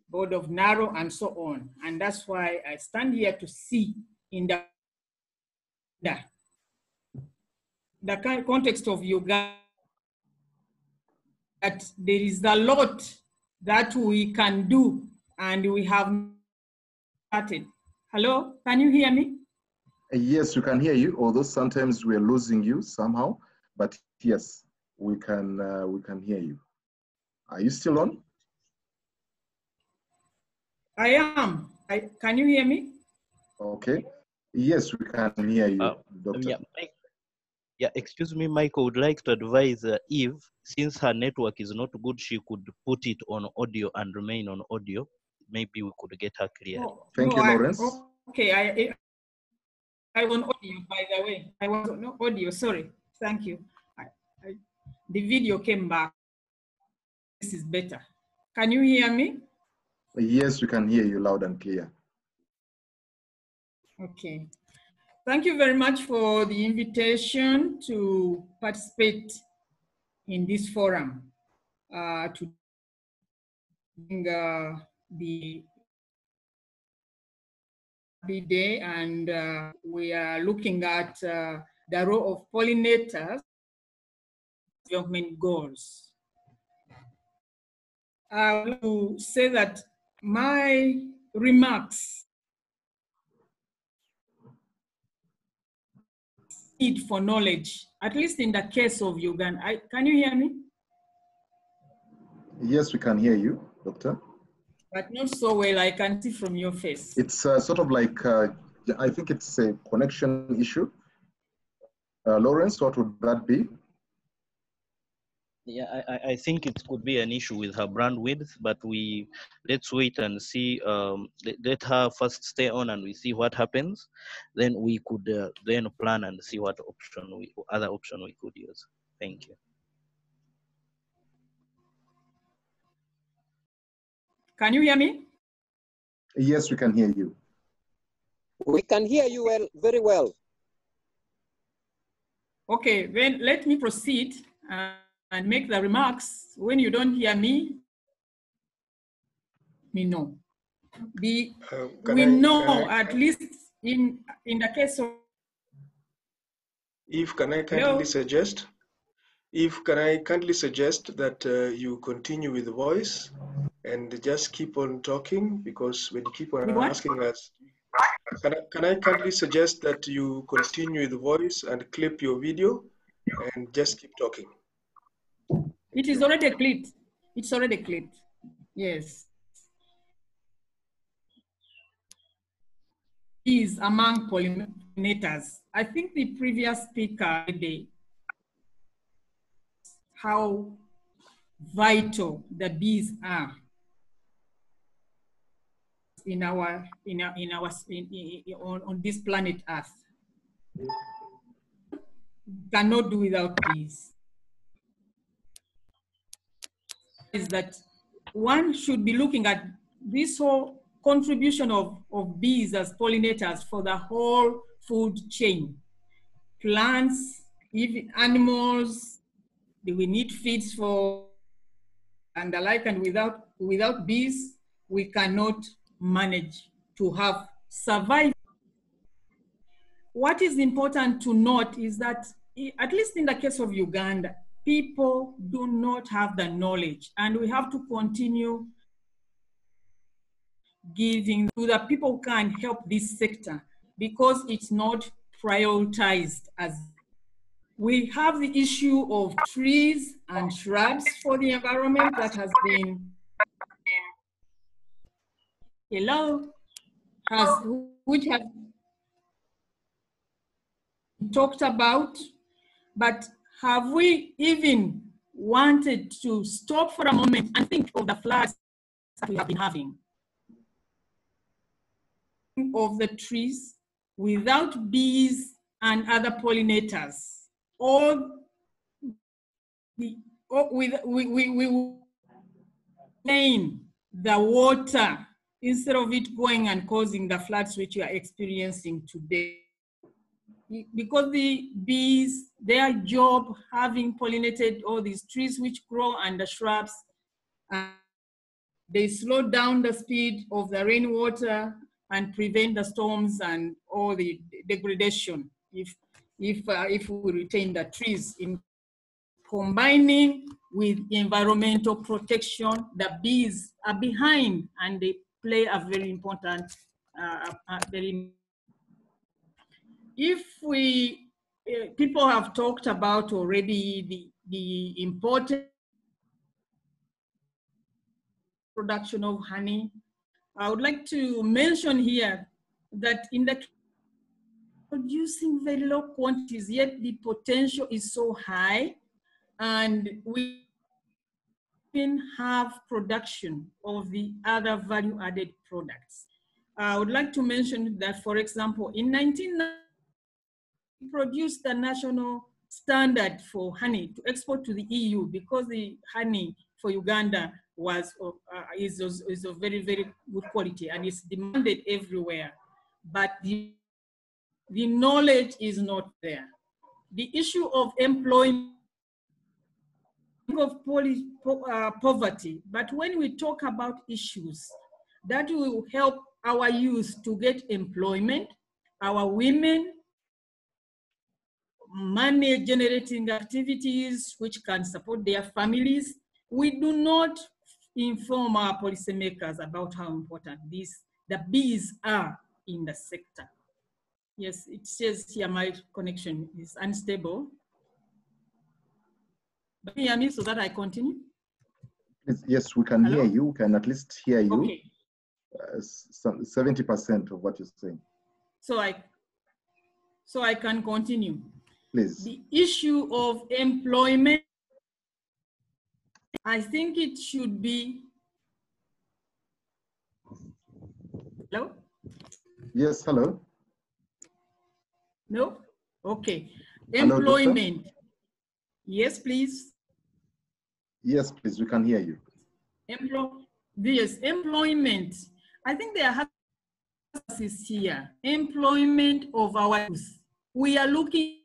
board of NARO and so on. And that's why I stand here to see in the context of Uganda that there is a lot that we can do and we have started. Hello, can you hear me? Yes, we can hear you, although sometimes we're losing you somehow, but yes, we can hear you. Are you still on? I am. Can you hear me? Okay. Yes, we can hear you, Doctor. Yeah, excuse me, Michael would like to advise Eve, since her network is not good, she could put it on audio and remain on audio. Maybe we could get her clear. Thank you, Lawrence. Okay, I want audio, by the way. I want no audio, sorry. Thank you. The video came back. This is better. Can you hear me? Yes, we can hear you loud and clear. Okay. Thank you very much for the invitation to participate in this forum, to bring the day, and we are looking at the role of pollinators, development goals. I want to say that my remarks need for knowledge, at least in the case of Uganda. Can you hear me? Yes, we can hear you, Doctor. But not so well, I can see from your face. It's sort of like, I think it's a connection issue. Lawrence, what would that be? Yeah, I think it could be an issue with her bandwidth, but let's wait and see. Let her first stay on and we see what happens. Then we could then plan and see what other option we could use. Thank you. Can you hear me? Yes, we can hear you. We can hear you well, very well. Okay, then let me proceed and make the remarks. When you don't hear me know. We know at least in the case of. If can I kindly suggest? If can I kindly suggest that you continue with the voice and just keep on talking, because when you keep on asking us, can I kindly suggest that you continue with the voice and clip your video and just keep talking? It is already clipped. It's already clipped. Yes. Is among pollinators. I think the previous speaker today, how vital the bees are on this planet Earth. Cannot do without bees. Is that one should be looking at this whole contribution of bees as pollinators for the whole food chain. Plants, even animals, we need feeds for and the like, and without bees, we cannot manage to have survived. What is important to note is that, at least in the case of Uganda, people do not have the knowledge, and we have to continue giving to the people who can help this sector, because it's not prioritized. As we have the issue of trees and shrubs for the environment that has been which has talked about, but have we even wanted to stop for a moment and think of the floods that we have been having? Of the trees without bees and other pollinators, or we the water instead of it going and causing the floods which you are experiencing today. Because the bees, their job having pollinated all these trees which grow under shrubs, they slow down the speed of the rainwater and prevent the storms and all the degradation if we retain the trees. In combining with environmental protection, the bees are behind and they play a very important, if we, people have talked about already the important production of honey. I would like to mention here that in the producing very low quantities, yet the potential is so high, and we can have production of the other value-added products. I would like to mention that, for example, in 1990, we produced the national standard for honey to export to the EU because the honey for Uganda is of very, very good quality and is demanded everywhere. But the knowledge is not there. The issue of employment, of poverty, but when we talk about issues that will help our youth to get employment, our women money generating activities which can support their families, we do not inform our policymakers about how important the bees are in the sector. Yes, it says here my connection is unstable. But can you hear me so that I continue? Yes, we can Hello? hear you. We can at least hear you. Okay. 70% of what you're saying. So I can continue. Please. The issue of employment, I think it should be. Hello? Yes, hello. No? Okay. Hello, employment. Yes, please. Yes, please, we can hear you. Yes, employment. I think there are here. Employment of our youth. We are looking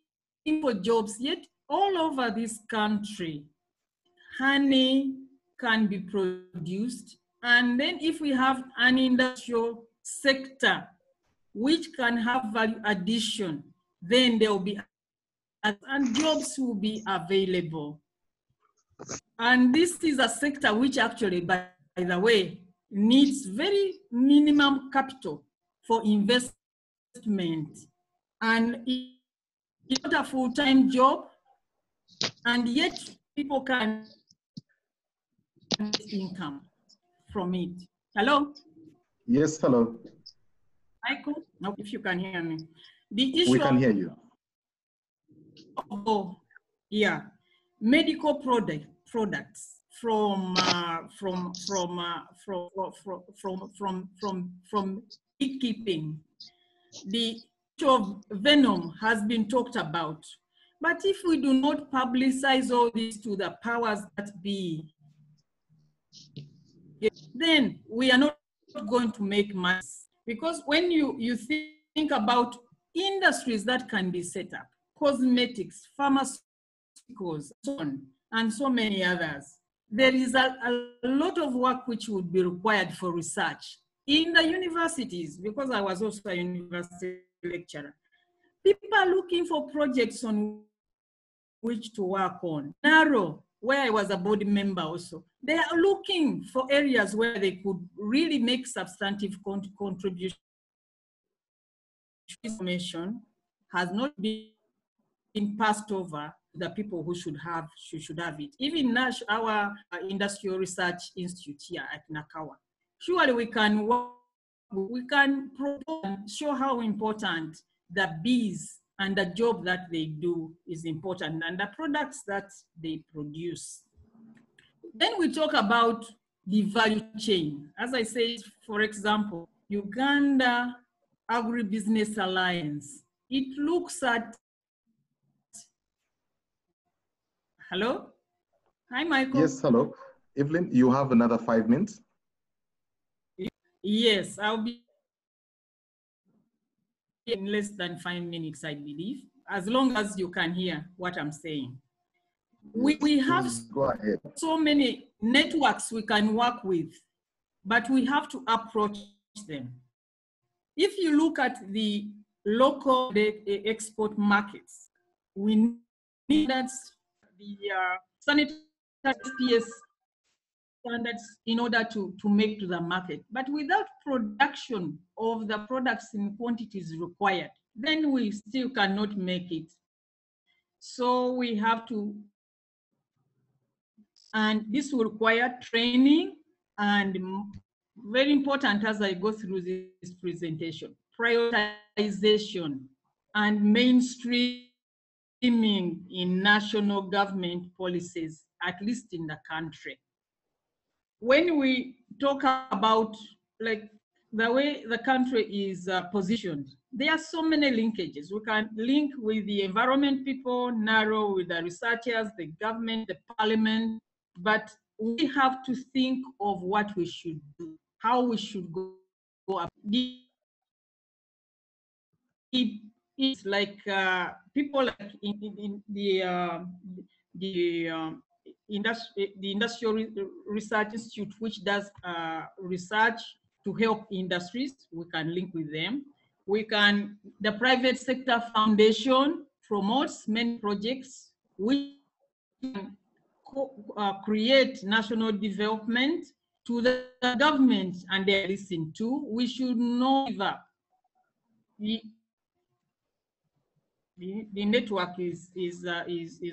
for jobs, yet all over this country, honey can be produced. And then if we have an industrial sector which can have value addition, then there will be, and jobs will be available. And this is a sector which actually, by the way, needs very minimum capital for investment. And it's not a full-time job, and yet people can get income from it. Hello? Yes, hello. Michael? No, if you can hear me. The issue we can hear you. Oh, yeah, medical products from beekeeping. The issue of venom has been talked about, but if we do not publicize all this to the powers that be, then we are not going to make money. Because when you think about industries that can be set up, cosmetics, pharmaceuticals, so on, and so many others, there is a lot of work which would be required for research in the universities, because I was also a university lecturer. People are looking for projects on which to work on. Narrow, where I was a board member also, they are looking for areas where they could really make substantive contribution. Information has not been passed over to the people who should have it. Even NASH, our Industrial Research Institute here at Nakawa. Surely we can work, we can show how important the bees and the job that they do is important, and the products that they produce. Then we talk about the value chain. As I said, for example, Uganda Agribusiness Alliance. It looks at, hello? Hi, Michael. Yes, hello. Evelyn, you have another 5 minutes. Yes, I'll be in less than 5 minutes, I believe, as long as you can hear what I'm saying. We have so many networks we can work with, but we have to approach them. If you look at the local export markets, we need that the sanitary SPS standards in order to make to the market. But without production of the products in quantities required, then we still cannot make it. So we have to, and this will require training and very important as I go through this presentation, prioritization and mainstreaming in national government policies, at least in the country. When we talk about like the way the country is positioned, there are so many linkages. We can link with the environment people, narrow with the researchers, the government, the parliament, but we have to think of what we should do, how we should go up. It's like people like in the Industrial Research Institute, which does research to help industries. We can link with them. We can, the private sector foundation promotes many projects. We can create national development to the government and they listen to. We should not give up. The network is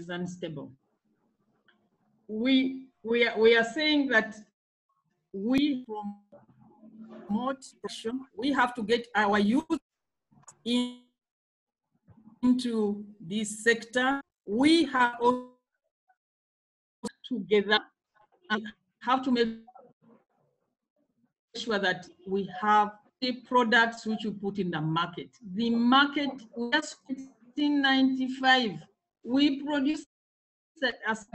unstable. We are saying that we promote production. We have to get our youth into this sector. We have also together and have to make sure that we have the products which we put in the market. The market was 1995. We produce as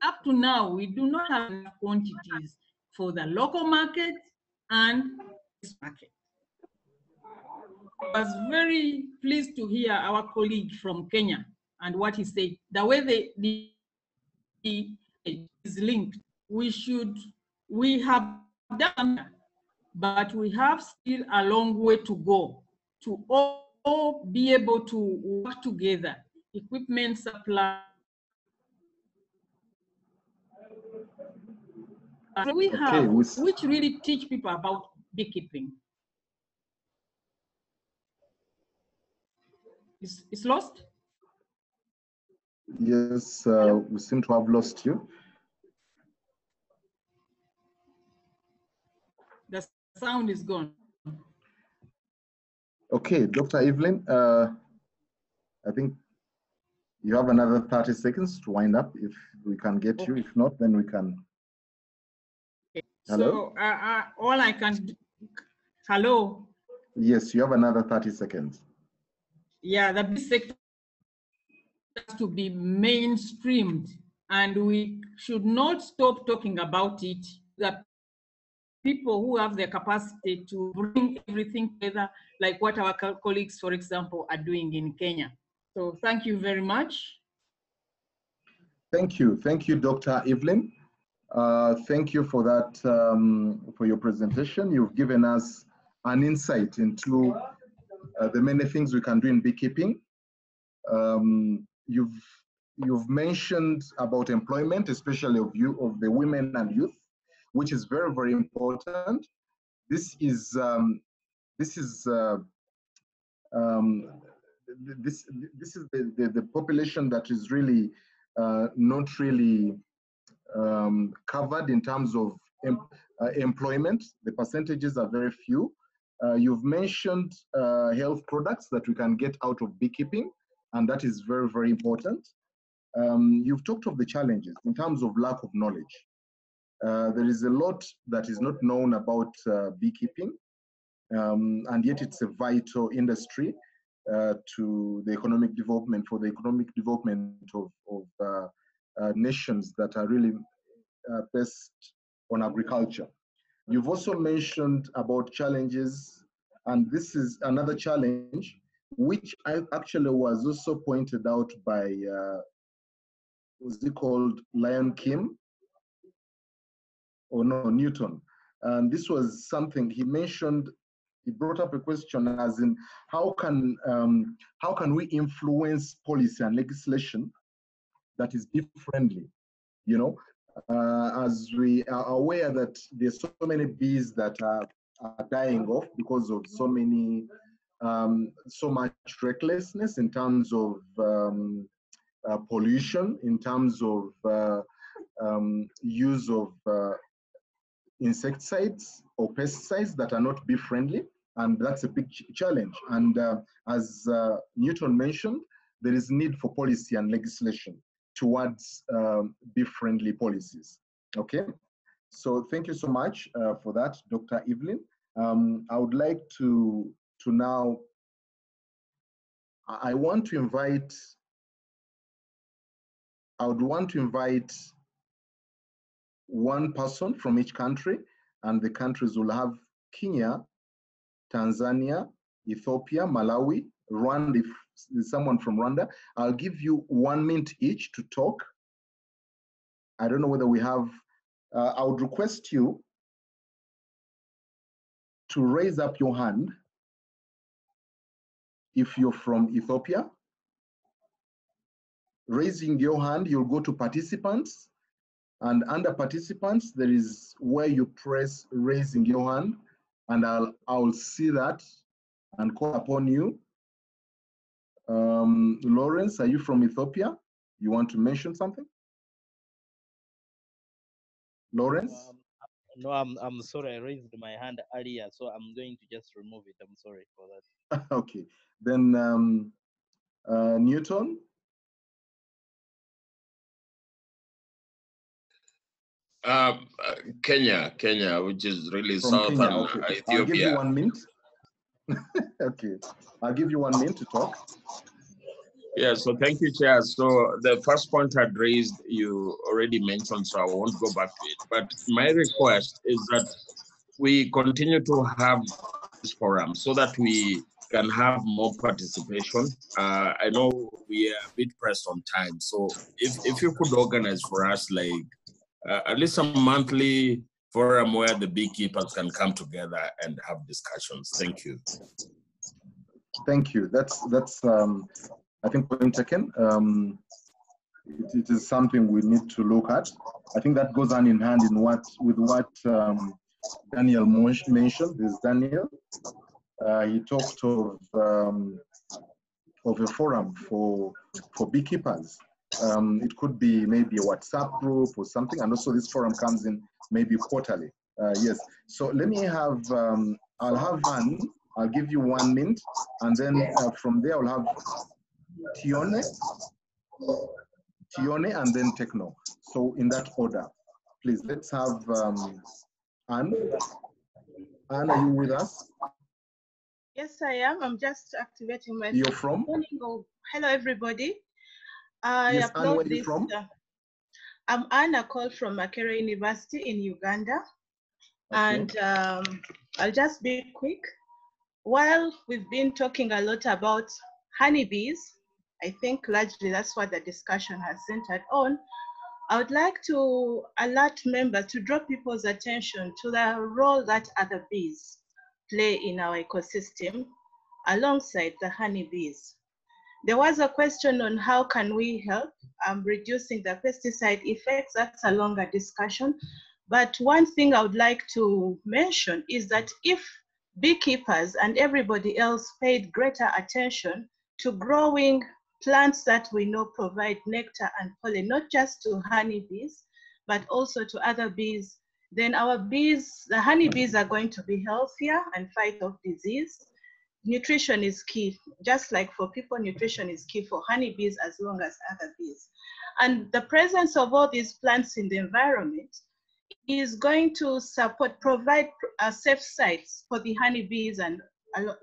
up to now, we do not have enough quantities for the local market and this market. I was very pleased to hear our colleague from Kenya and what he said. The way the is linked, we have done, but we have still a long way to go to all be able to work together, equipment supply. We have, which really teach people about beekeeping. It's lost? Yes, we seem to have lost you. The sound is gone. Okay, Dr. Evelyn, I think you have another 30 seconds to wind up if we can get you. If not, then we can. Okay. Hello? So all I can do, hello? Yes, you have another 30 seconds. Yeah, the bee sector has to be mainstreamed and we should not stop talking about it. The people who have the capacity to bring everything together, like what our colleagues, for example, are doing in Kenya. So thank you very much. Thank you, Dr. Evelyn. Thank you for that, for your presentation. You've given us an insight into the many things we can do in beekeeping. You've mentioned about employment, especially of the women and youth, which is very, very important. This is the population that is really not really covered in terms of employment. The percentages are very few. You've mentioned health products that we can get out of beekeeping, and that is very, very important. You've talked of the challenges in terms of lack of knowledge. There is a lot that is not known about beekeeping, and yet it's a vital industry to the economic development, for the economic development of nations that are really pests on agriculture. You've also mentioned about challenges, and this is another challenge, which I actually was also pointed out by, was he called Lion Kim? Or no, Newton. And this was something he mentioned. He brought up a question as in how can we influence policy and legislation that is bee-friendly? You know, as we are aware that there's so many bees that are dying off because of so much recklessness in terms of pollution, in terms of use of insecticides or pesticides that are not bee-friendly, and that's a big challenge. And as Newton mentioned, there is need for policy and legislation towards bee-friendly policies. Okay, so thank you so much for that, Dr. Evelyn. I would like to now, I would want to invite one person from each country, and the countries will have Kenya, Tanzania, Ethiopia, Malawi, Rwanda. If there's someone from Rwanda, I'll give you 1 minute each to talk. I don't know whether we have, I would request you to raise up your hand if you're from Ethiopia. Raising your hand, you'll go to participants, and under participants, there is where you press raising your hand, and I'll see that and call upon you. Lawrence, are you from Ethiopia? You want to mention something? Lawrence? No, I'm sorry. I raised my hand earlier, so I'm going to just remove it. I'm sorry for that. Okay. Then Newton? Kenya, which is really From southern Kenya, okay. Ethiopia. I'll give you 1 minute. Okay, I'll give you 1 minute to talk. Yeah, so thank you, Chair. So the first point I'd raised, you already mentioned, so I won't go back to it. But my request is that we continue to have this forum so that we can have more participation. I know we are a bit pressed on time, so if you could organize for us like at least a monthly forum where the beekeepers can come together and have discussions. Thank you. Thank you. That's I think point taken. It is something we need to look at. I think that goes hand in hand with what Daniel mentioned. This Daniel, he talked of a forum for beekeepers. It could be maybe a WhatsApp group or something, and also this forum comes in maybe quarterly. Yes. So let me have. I'll have Anne. I'll give you 1 minute, and then from there I'll have Tione, and then Techno. So in that order, please. Let's have Anne. Anne, are you with us? Yes, I am. I'm just activating my. You're from? Hello, everybody. Yes, Anne, where are you from? I'm Anna, called from Makerere University in Uganda. Okay. And I'll just be quick. While we've been talking a lot about honeybees, I think largely that's what the discussion has centered on. I would like to alert members to draw people's attention to the role that other bees play in our ecosystem alongside the honeybees. There was a question on how can we help reducing the pesticide effects. That's a longer discussion. But one thing I would like to mention is that if beekeepers and everybody else paid greater attention to growing plants that we know provide nectar and pollen, not just to honeybees, but also to other bees, then our bees, the honeybees, are going to be healthier and fight off disease. Nutrition is key. Just like for people, nutrition is key for honeybees as long as other bees. And the presence of all these plants in the environment is going to provide safe sites for the honeybees and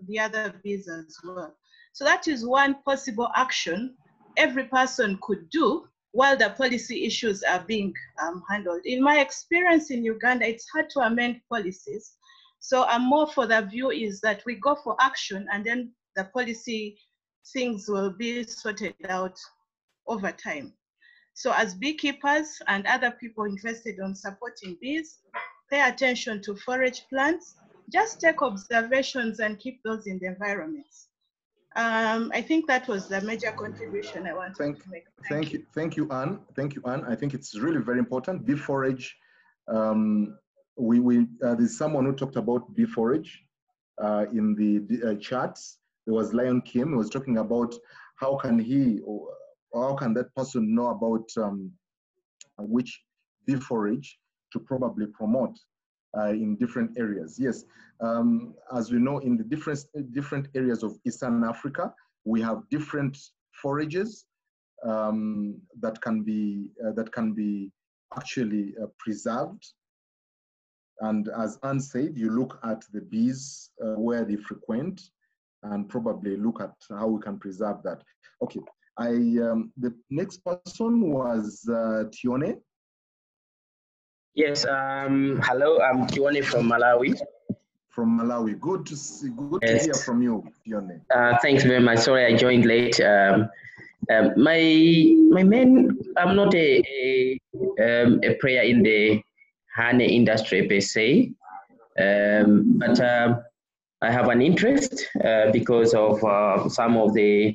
the other bees as well. So that is one possible action every person could do while the policy issues are being handled. In my experience in Uganda, it's hard to amend policies. So I'm more for the view is that we go for action and then the policy things will be sorted out over time. So as beekeepers and other people interested in supporting bees, pay attention to forage plants, just take observations and keep those in the environments. I think that was the major contribution I wanted to make. Thank you, Anne. Thank you, Anne. I think it's really very important. Bee forage. There's someone who talked about bee forage in the charts. There was Lion Kim who was talking about how can he or how can that person know about which bee forage to probably promote in different areas. Yes, as we know, in the different areas of Eastern Africa, we have different forages that can be actually preserved. And as Anne said, you look at the bees where they frequent, and probably look at how we can preserve that. Okay, the next person was Tione. Yes, hello, I'm Tione from Malawi. From Malawi, good to see, good to hear from you, Tione. Thanks very much. Sorry, I joined late. My main, I'm not a player in the honey industry per se, but I have an interest because of some of the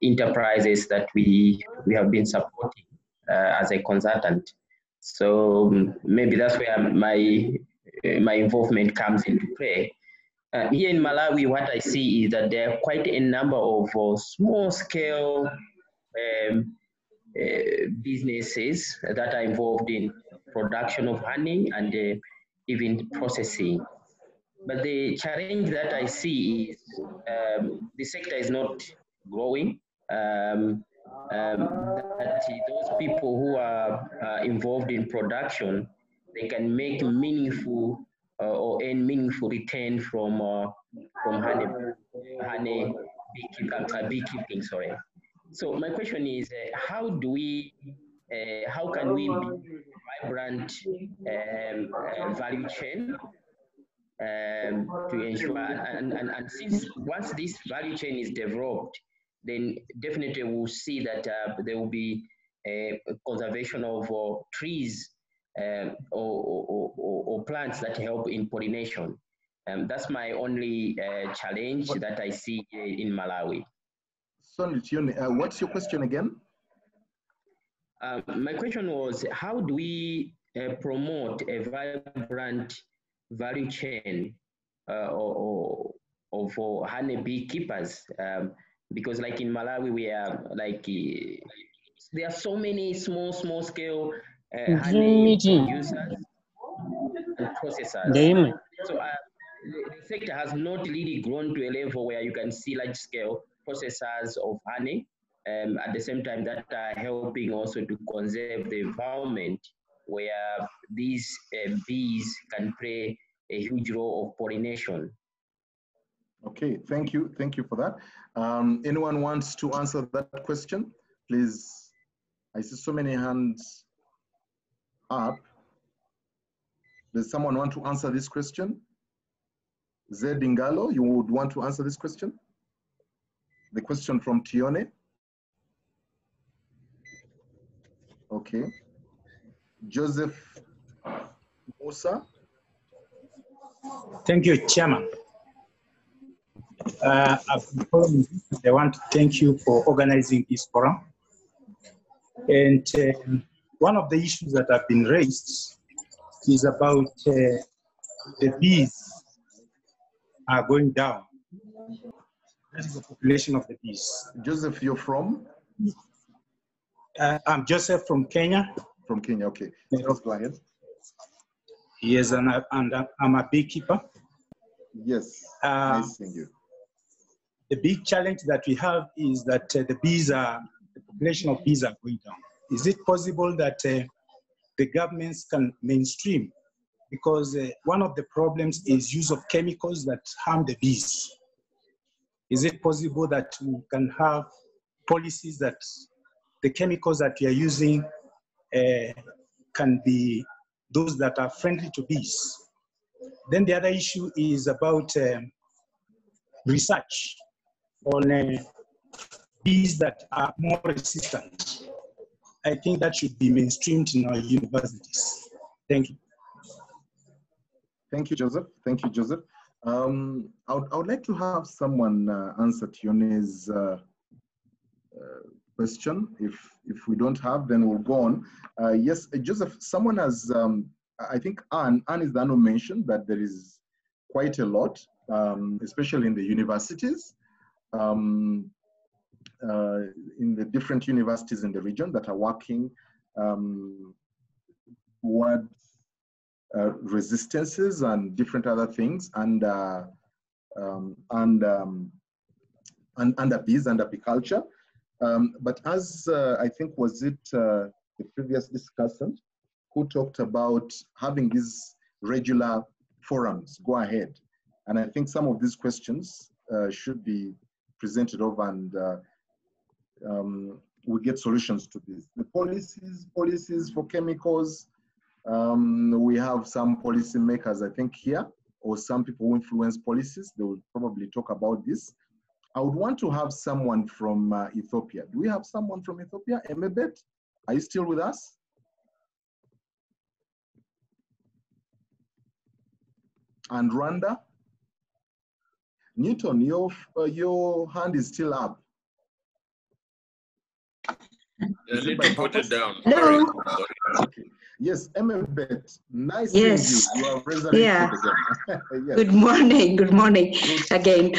enterprises that we have been supporting as a consultant. So maybe that's where my involvement comes into play. Here in Malawi, what I see is that there are quite a number of small-scale businesses that are involved in production of honey and even processing. But the challenge that I see is the sector is not growing. That those people who are involved in production, they can make meaningful or earn meaningful return from honey beekeeping. Sorry. So my question is, how can we build a vibrant value chain to ensure, and since once this value chain is developed, then definitely we'll see that there will be a conservation of trees or plants that help in pollination. That's my only challenge that I see in Malawi. Sorry, Tione, what's your question again? My question was, how do we promote a vibrant value chain for honey beekeepers? Because like in Malawi, we are like, there are so many small scale honey producers and processors. So the sector has not really grown to a level where you can see large scale processors of honey, at the same time that are helping also to conserve the environment where these bees can play a huge role of pollination. Okay, thank you for that. Anyone wants to answer that question? Please, I see so many hands up. Does someone want to answer this question? Zed Ingalo, you would want to answer this question? The question from Tione. Okay. Joseph Musa. Thank you, Chairman. I want to thank you for organizing this forum. And one of the issues that have been raised is about the bees are going down. That is the population of the bees. Joseph, you're from? I'm Joseph from Kenya. From Kenya, okay. Let's go ahead. Yes, and I'm a beekeeper. Yes, nice seeing you. The big challenge that we have is that the population of bees are going down. Is it possible that the governments can mainstream? Because one of the problems is use of chemicals that harm the bees. Is it possible that we can have policies that the chemicals that we are using can be those that are friendly to bees. Then the other issue is about research on bees that are more resistant. I think that should be mainstreamed in our universities. Thank you. Thank you, Joseph. Thank you, Joseph. I would like to have someone answer Tione's question. If we don't have, then we'll go on. Yes, Joseph, someone has, I think Anne is the one who mentioned that there is quite a lot, especially in the universities, in the different universities in the region that are working towards resistances and different other things, and under bees and apiculture. But as I think was it the previous discussant who talked about having these regular forums go ahead, and I think some of these questions should be presented over, and we get solutions to this. The policies for chemicals. We have some policy makers, I think, here, or some people who influence policies. They will probably talk about this. I would want to have someone from Ethiopia. Do we have someone from Ethiopia? Emebet, are you still with us? And Rwanda? Newton, your hand is still up. You need to put it down. Hello. Okay. Yes, Emebet, nice Yes. seeing you. You are resurrected Yeah. again. Yes. Good morning. Good morning again.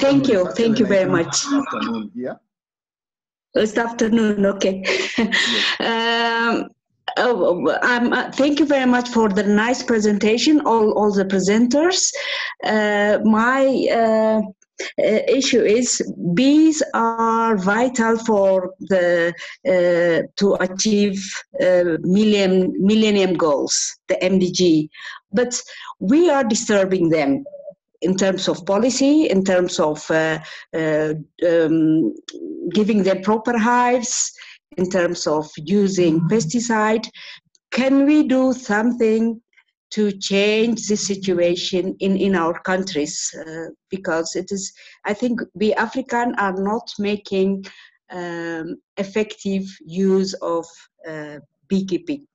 Thank you. Thank you very much. Good afternoon here. It's afternoon. Okay. Thank you very much for the nice presentation, all the presenters. My issue is bees are vital for the to achieve millennium goals, the MDG, but we are disturbing them in terms of policy, in terms of giving them proper hives, in terms of using pesticide. Can we do something to change the situation in our countries? Because it is, I think we African are not making effective use of beekeeping.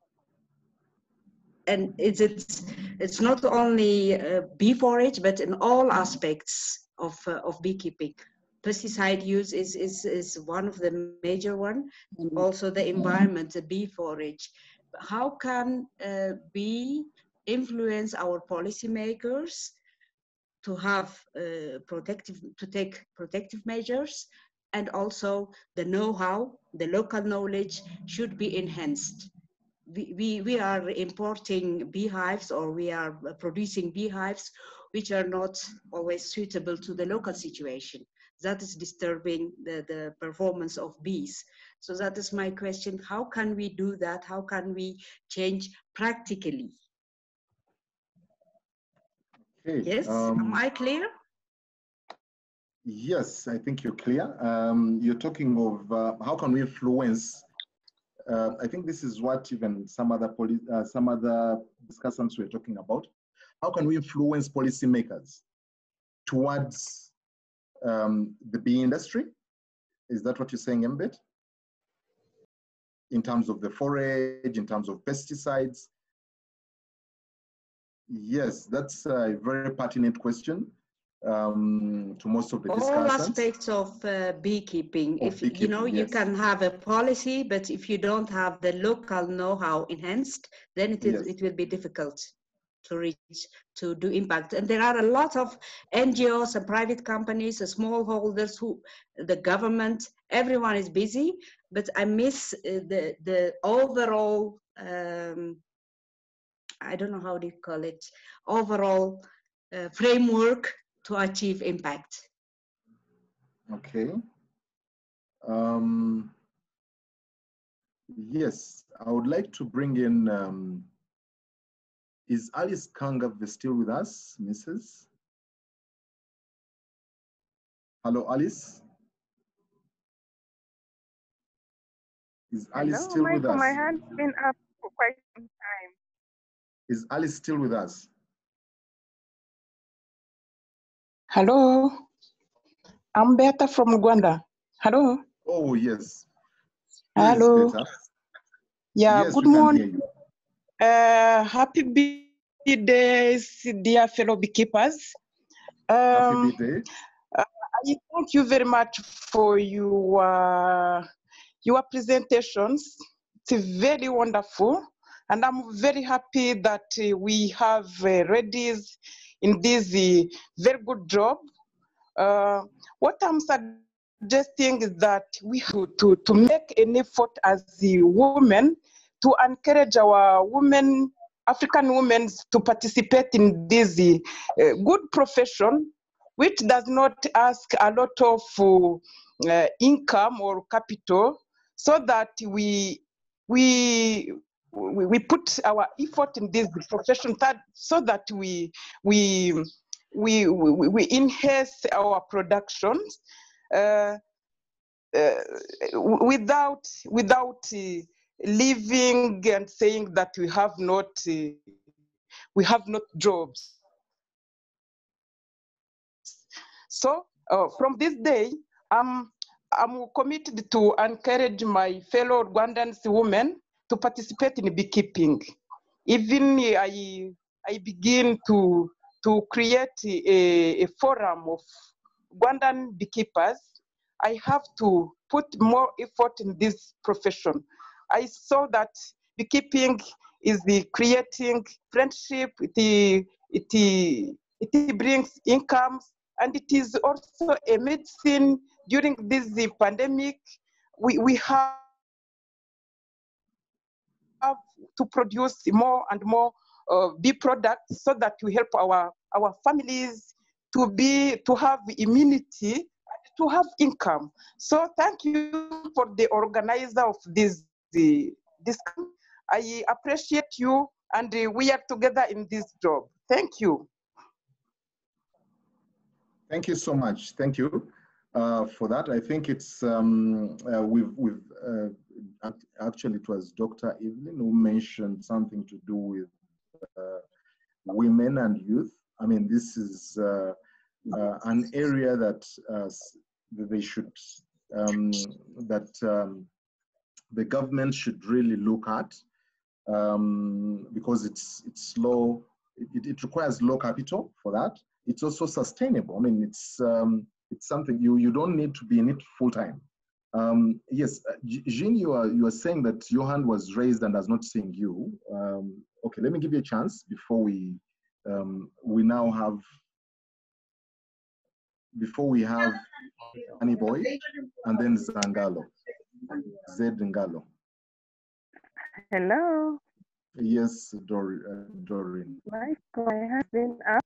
And it's not only bee forage, but in all aspects of beekeeping. Pesticide use is one of the major one, and also the environment, the bee forage. How can we influence our policymakers to have to take protective measures, and also the know-how, the local knowledge should be enhanced. We are importing beehives, or we are producing beehives which are not always suitable to the local situation. That is disturbing the performance of bees. So that is my question. How can we do that? How can we change practically? Okay. Yes, am I clear? Yes, I think you're clear. You're talking of how can we influence. I think this is what even some other discussants were talking about. How can we influence policymakers towards the bee industry? Is that what you're saying, Mbet? In terms of the forage, in terms of pesticides? Yes, that's a very pertinent question to most of the discussants. All aspects of beekeeping. You know, you can have a policy, but if you don't have the local know-how enhanced, then it will be difficult to reach, to do impact. And there are a lot of NGOs and private companies, smallholders, the government, everyone is busy, but I miss the overall, I don't know how do you call it, overall framework to achieve impact. Okay. Yes, I would like to bring in, is Alice Kangav still with us, Mrs.? Hello, Alice? Is Alice Hello, still with us? my hand's been up for quite some time. Is Alice still with us? Hello, I'm Beata from Rwanda. Hello. Oh, yes. Hello. Better. Yeah, Yes, good we can morning. hear you. Happy bee days, dear fellow beekeepers. Happy bee day. I thank you very much for your presentations. It's very wonderful. And I'm very happy that we have ladies in this very good job. What I'm suggesting is that we have to make an effort as the women to encourage our women, African women, to participate in this good profession, which does not ask a lot of income or capital, so that we put our effort in this profession so that we enhance our productions without living and saying that we have not jobs. So from this day, I'm committed to encourage my fellow Rwandan women to participate in beekeeping. Even I begin to create a forum of Rwandan beekeepers. I have to put more effort in this profession. I saw that beekeeping is the creating friendship. It brings incomes, and it is also a medicine during this pandemic. We have to produce more and more bee products so that we help our families to have immunity, to have income. So thank you for the organizer of this. I appreciate you, and we are together in this job. Thank you. Thank you so much. Thank you for that. I think it's actually it was Dr. Evelyn who mentioned something to do with women and youth. I mean, this is an area that they should the government should really look at because it's low. It requires low capital for that. It's also sustainable. I mean, it's something you don't need to be in it full time. Yes, Jean, you are saying that your hand was raised and has not seen you. Okay, let me give you a chance before we now have Annie Boy and then Zangalo, Zed Ngalo. Hello. Yes, Doreen. My has been up.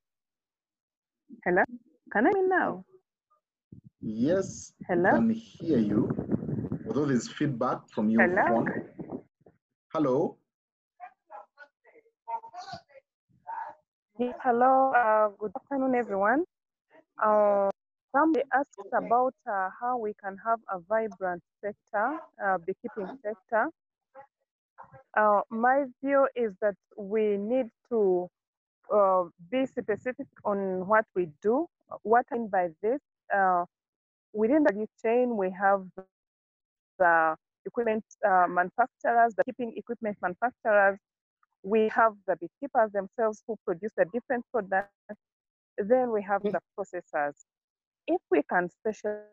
Hello. Can I hear me now? Yes, hello? I can hear you. Although there's feedback from your phone. Hello. Yes, hello. Good afternoon, everyone. Somebody asked about how we can have a vibrant sector, beekeeping sector. My view is that we need to be specific on what we do. What I mean by this, within the value chain, we have the equipment manufacturers, the keeping equipment manufacturers. We have the beekeepers themselves who produce the different products. Then we have the processors. If we can specialize,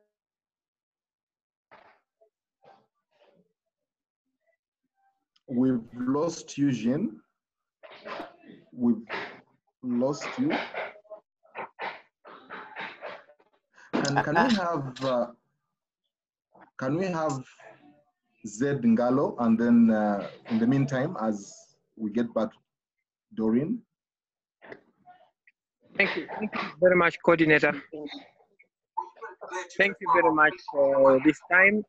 we've lost you, Jean. We've lost you. And can we have Zed Ngalo, and then in the meantime, as we get back, Doreen. Thank you very much, coordinator. Thank you very much for this time.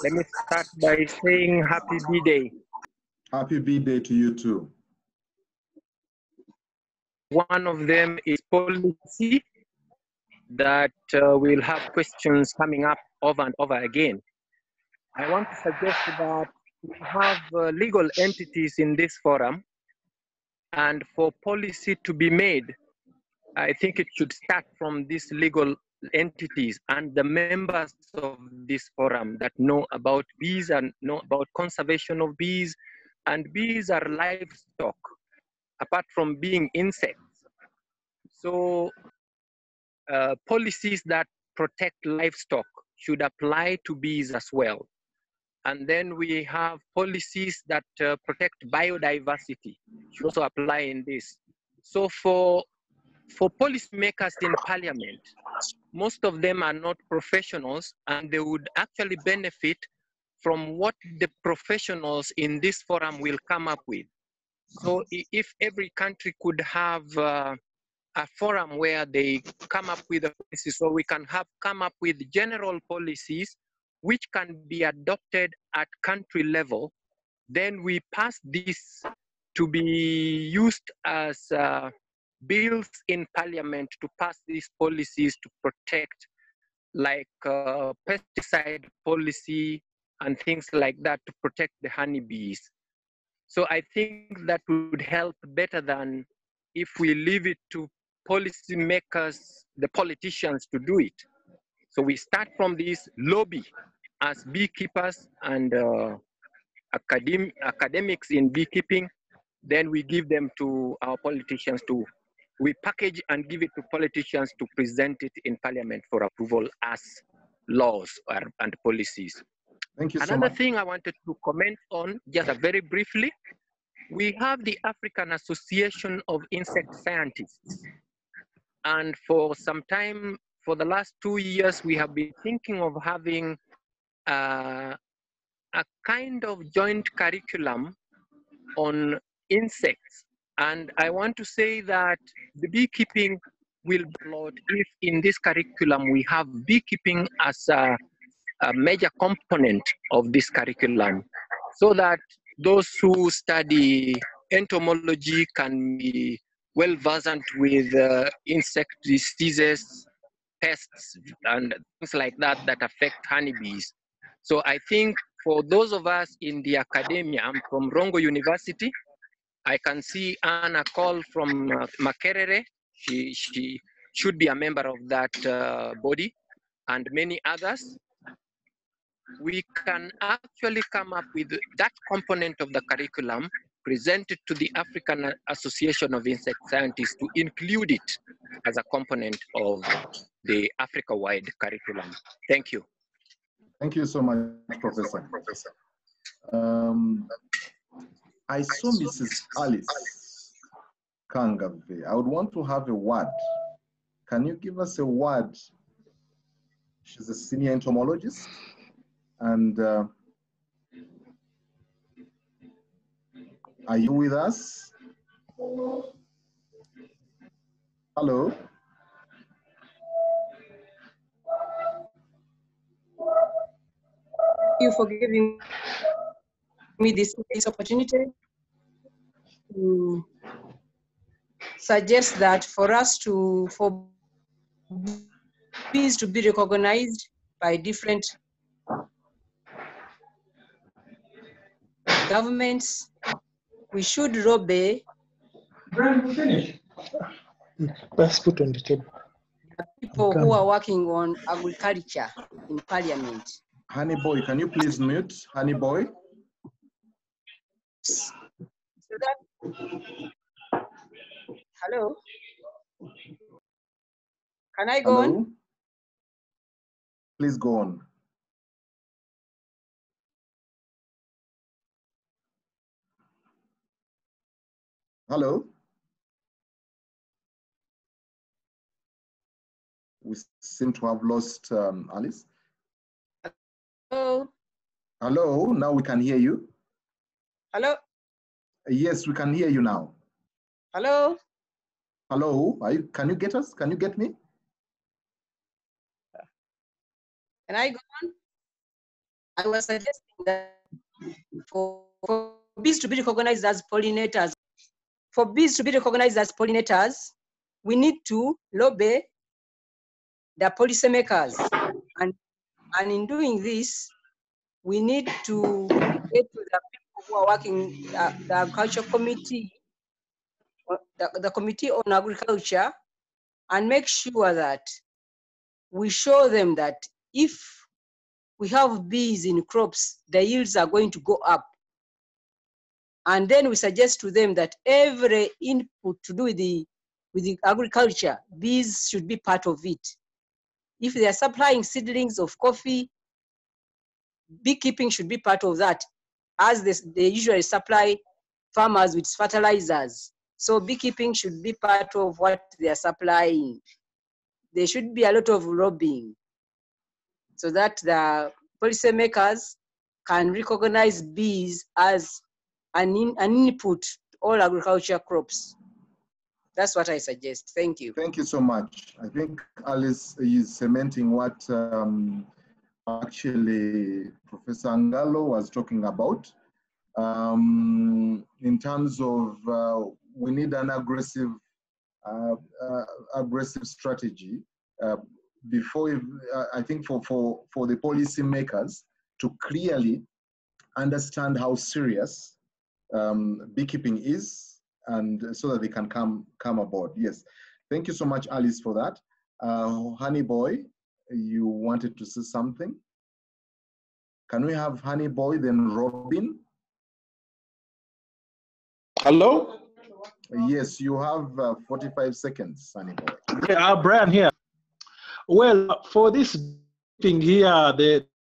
Let me start by saying happy B-Day. Happy B-Day to you too. One of them is policy, that we'll have questions coming up over and over again. I want to suggest that we have legal entities in this forum, and for policy to be made, I think it should start from these legal entities and the members of this forum that know about bees and know about conservation of bees. And bees are livestock, apart from being insects. So policies that protect livestock should apply to bees as well. And then we have policies that protect biodiversity, should also apply in this. So for policymakers in parliament, most of them are not professionals, and they would actually benefit from what the professionals in this forum will come up with. So if every country could have a forum where they come up with a policy, so we can come up with general policies which can be adopted at country level, then we pass this to be used as bills in parliament to pass these policies to protect, like pesticide policy and things like that, to protect the honeybees. So I think that would help better than if we leave it to policymakers, the politicians, to do it. So we start from this lobby as beekeepers and academics in beekeeping, then we give them to our politicians we package and give it to politicians to present it in parliament for approval as laws and policies. Thank you so Another much. thing I wanted to comment on, just very briefly, we have the African Association of Insect Scientists. And for some time, for the last 2 years, we have been thinking of having a kind of joint curriculum on insects. And I want to say that the beekeeping will bloat if in this curriculum we have beekeeping as a major component of this curriculum, so that those who study entomology can be well versed with insect diseases, pests, and things like that that affect honeybees. So I think for those of us in the academia, I'm from Rongo University. I can see Anna Cole from Makerere. She should be a member of that body, and many others. We can actually come up with that component of the curriculum, present it to the African Association of Insect Scientists to include it as a component of the Africa-wide curriculum. Thank you. Thank you so much, Professor. I saw Mrs. Alice Kangave. I would want to have a word. Can you give us a word? She's a senior entomologist. And are you with us? Hello? Thank you for giving me this opportunity to suggest that for bees to be recognized by different governments, we should lobby Let's put on the table. people who are working on agriculture in parliament. Honey boy, can you please mute? Honey boy. Hello? Can I go on? Please go on. Hello? We seem to have lost Alice. Hello? Hello, now we can hear you. Hello? Yes, we can hear you now. Hello? Hello, can you get us? Can you get me? Can I go on? I was suggesting that for bees to be recognized as pollinators, we need to lobby the policymakers. And in doing this, we need to get to the people who are working, the agriculture committee, the committee on agriculture, and make sure that we show them that if we have bees in crops, the yields are going to go up. And then we suggest to them that every input to do with the agriculture, bees should be part of it. If they are supplying seedlings of coffee, beekeeping should be part of that, as they usually supply farmers with fertilizers. So beekeeping should be part of what they are supplying. There should be a lot of lobbying so that the policymakers can recognize bees as an input to all agriculture crops. That's what I suggest. Thank you. Thank you so much. I think Alice is cementing what actually Professor Ngalo was talking about. In terms of we need an aggressive strategy before I think for the policy makers to clearly understand how serious beekeeping is, and so that they can come aboard. Yes, thank you so much, Alice, for that. Honey Boy, you wanted to say something? Can we have Honey Boy, then Robin? Hello? Yes, you have 45 seconds, Honey Boy. Yeah, Brian here. Well, for this thing here,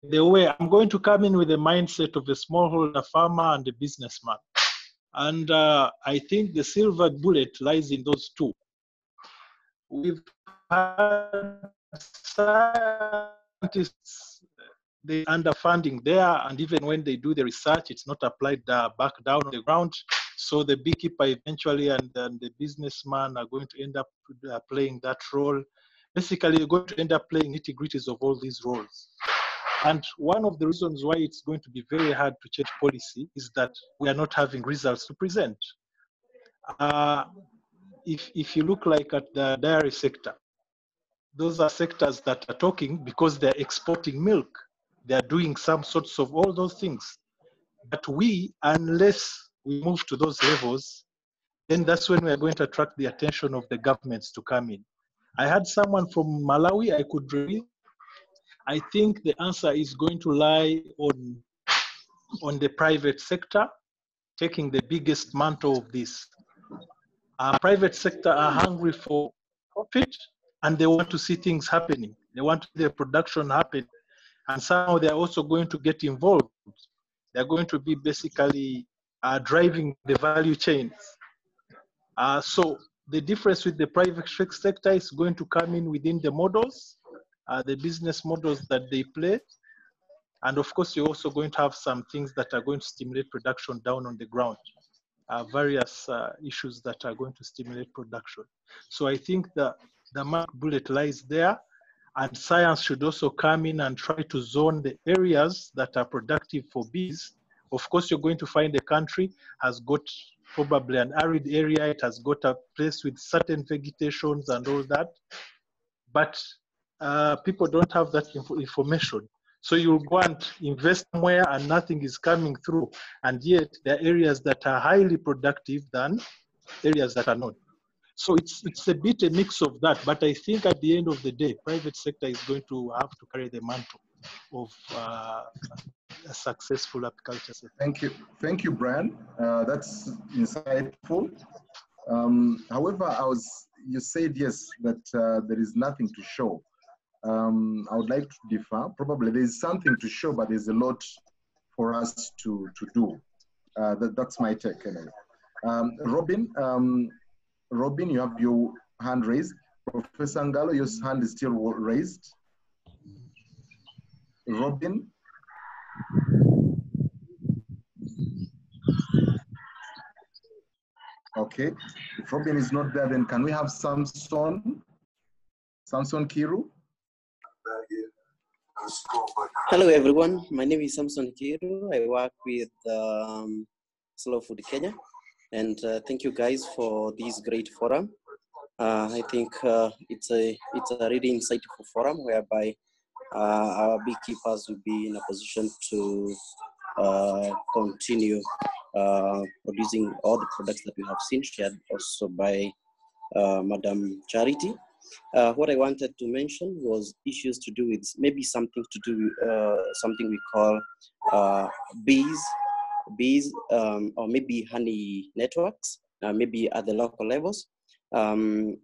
the way I'm going to come in with the mindset of a smallholder farmer and a businessman. And I think the silver bullet lies in those two. We've had scientists, the underfunding there, and even when they do the research, it's not applied back down on the ground. So the beekeeper eventually and the businessman are going to end up playing that role. Basically, you're going to end up playing nitty-gritties of all these roles. And one of the reasons why it's going to be very hard to change policy is that we are not having results to present. If you look like at the dairy sector, those are sectors that are talking because they're exporting milk. They're doing some sorts of all those things. But we, unless we move to those levels, then that's when we are going to attract the attention of the governments to come in. I had someone from Malawi I could review. I think the answer is going to lie on the private sector taking the biggest mantle of this. Private sector are hungry for profit and they want to see things happening. They want the production happen. And somehow they're also going to get involved. They're going to be basically driving the value chains. So the difference with the private sector is going to come in within the models, the business models that they play. And of course, you're also going to have some things that are going to stimulate production down on the ground, various issues that are going to stimulate production. So I think the mark bullet lies there, and science should also come in and try to zone the areas that are productive for bees. Of course, you're going to find a country has got probably an arid area, it has got a place with certain vegetations and all that, but people don't have that information. So you'll go and invest somewhere and nothing is coming through. And yet there are areas that are highly productive than areas that are not. So it's a bit a mix of that. But I think at the end of the day, private sector is going to have to carry the mantle of a successful agriculture sector. Thank you, Brian. That's insightful. However, you said yes, that there is nothing to show. I would like to differ. Probably there is something to show, but there's a lot for us to do. That's my take anyway. Robin, you have your hand raised. Professor Ngalo, your hand is still raised. Robin. Okay, if Robin is not there, then can we have Samson Kiru? Hello everyone, my name is Samson Kiru. I work with Slow Food Kenya, and thank you guys for this great forum. I think it's a really insightful forum whereby our beekeepers will be in a position to continue producing all the products that we have seen shared also by Madam Charity. What I wanted to mention was issues to do with maybe something to do with something we call bees, or maybe honey networks, maybe at the local levels. And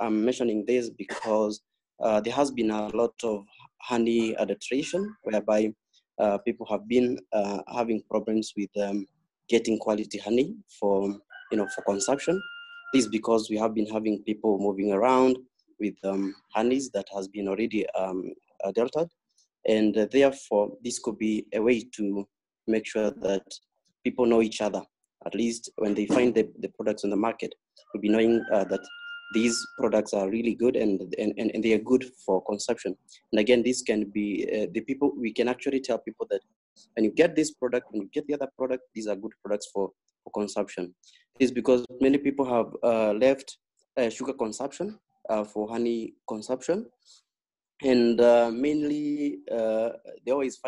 I'm mentioning this because there has been a lot of honey adulteration, whereby people have been having problems with getting quality honey for consumption. This is because we have been having people moving around with honeys that has been already adulterated, and therefore this could be a way to make sure that people know each other. At least when they find the products on the market, we'll be knowing that these products are really good and they are good for consumption. And again, this can be we can actually tell people that when you get this product, when you get the other product, these are good products for consumption. This is because many people have left sugar consumption for honey consumption, and mainly they always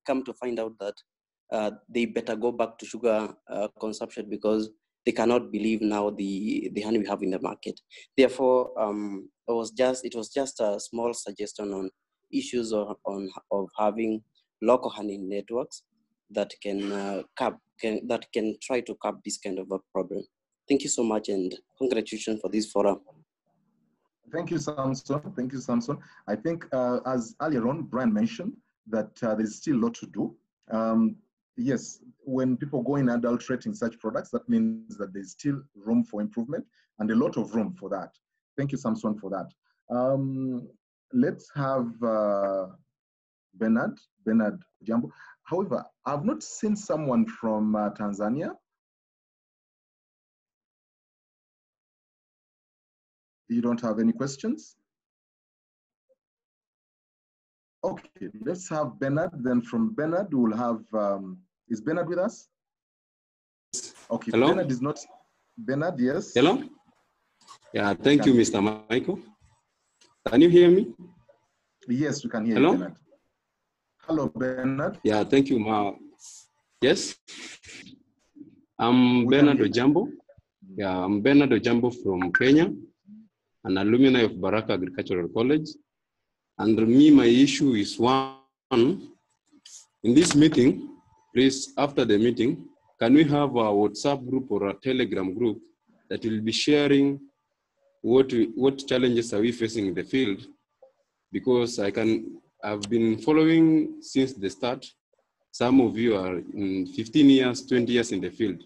come to find out that they better go back to sugar consumption because they cannot believe now the honey we have in the market. Therefore, it was just a small suggestion on issues of having local honey networks that can try to cap this kind of a problem. Thank you so much, and congratulations for this forum. Thank you, Samson. Thank you, Samson. I think as earlier on, Brian mentioned that there's still a lot to do. Yes, when people go in adulterating such products, that means that there's still room for improvement and a lot of room for that. Thank you, Samson, for that. Let's have Bernard Jambo. However, I've not seen someone from Tanzania. You don't have any questions? Okay, let's have Bernard. Then from Bernard, we'll have, is Bernard with us? Okay, hello? Bernard is not, Bernard, yes. Hello? Yeah, thank you, Mr. Michael. Can you hear me? Yes, we can hear hello? You, Bernard. Hello, Bernard. Yeah, thank you, Ma. Yes? I'm Bernard Ojambo. Yeah, I'm Bernard Ojambo from Kenya, an alumni of Baraka Agricultural College. And me, my issue is one, in this meeting, please, after the meeting, can we have a WhatsApp group or a Telegram group that will be sharing what challenges are we facing in the field? Because I've been following since the start. Some of you are in 15 years, 20 years in the field.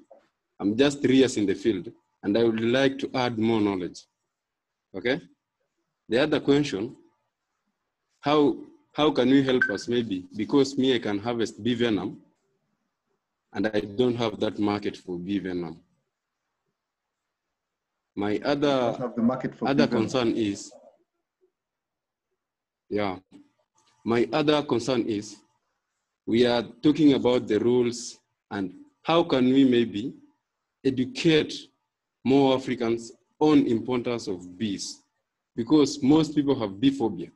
I'm just 3 years in the field, and I would like to add more knowledge. Okay? The other question, how can you help us maybe? Because me, I can harvest bee venom, and I don't have that market for bee venom. My other concern is, yeah, my other concern is, we are talking about the rules and how can we maybe educate more Africans on importance of bees, because most people have bee phobia.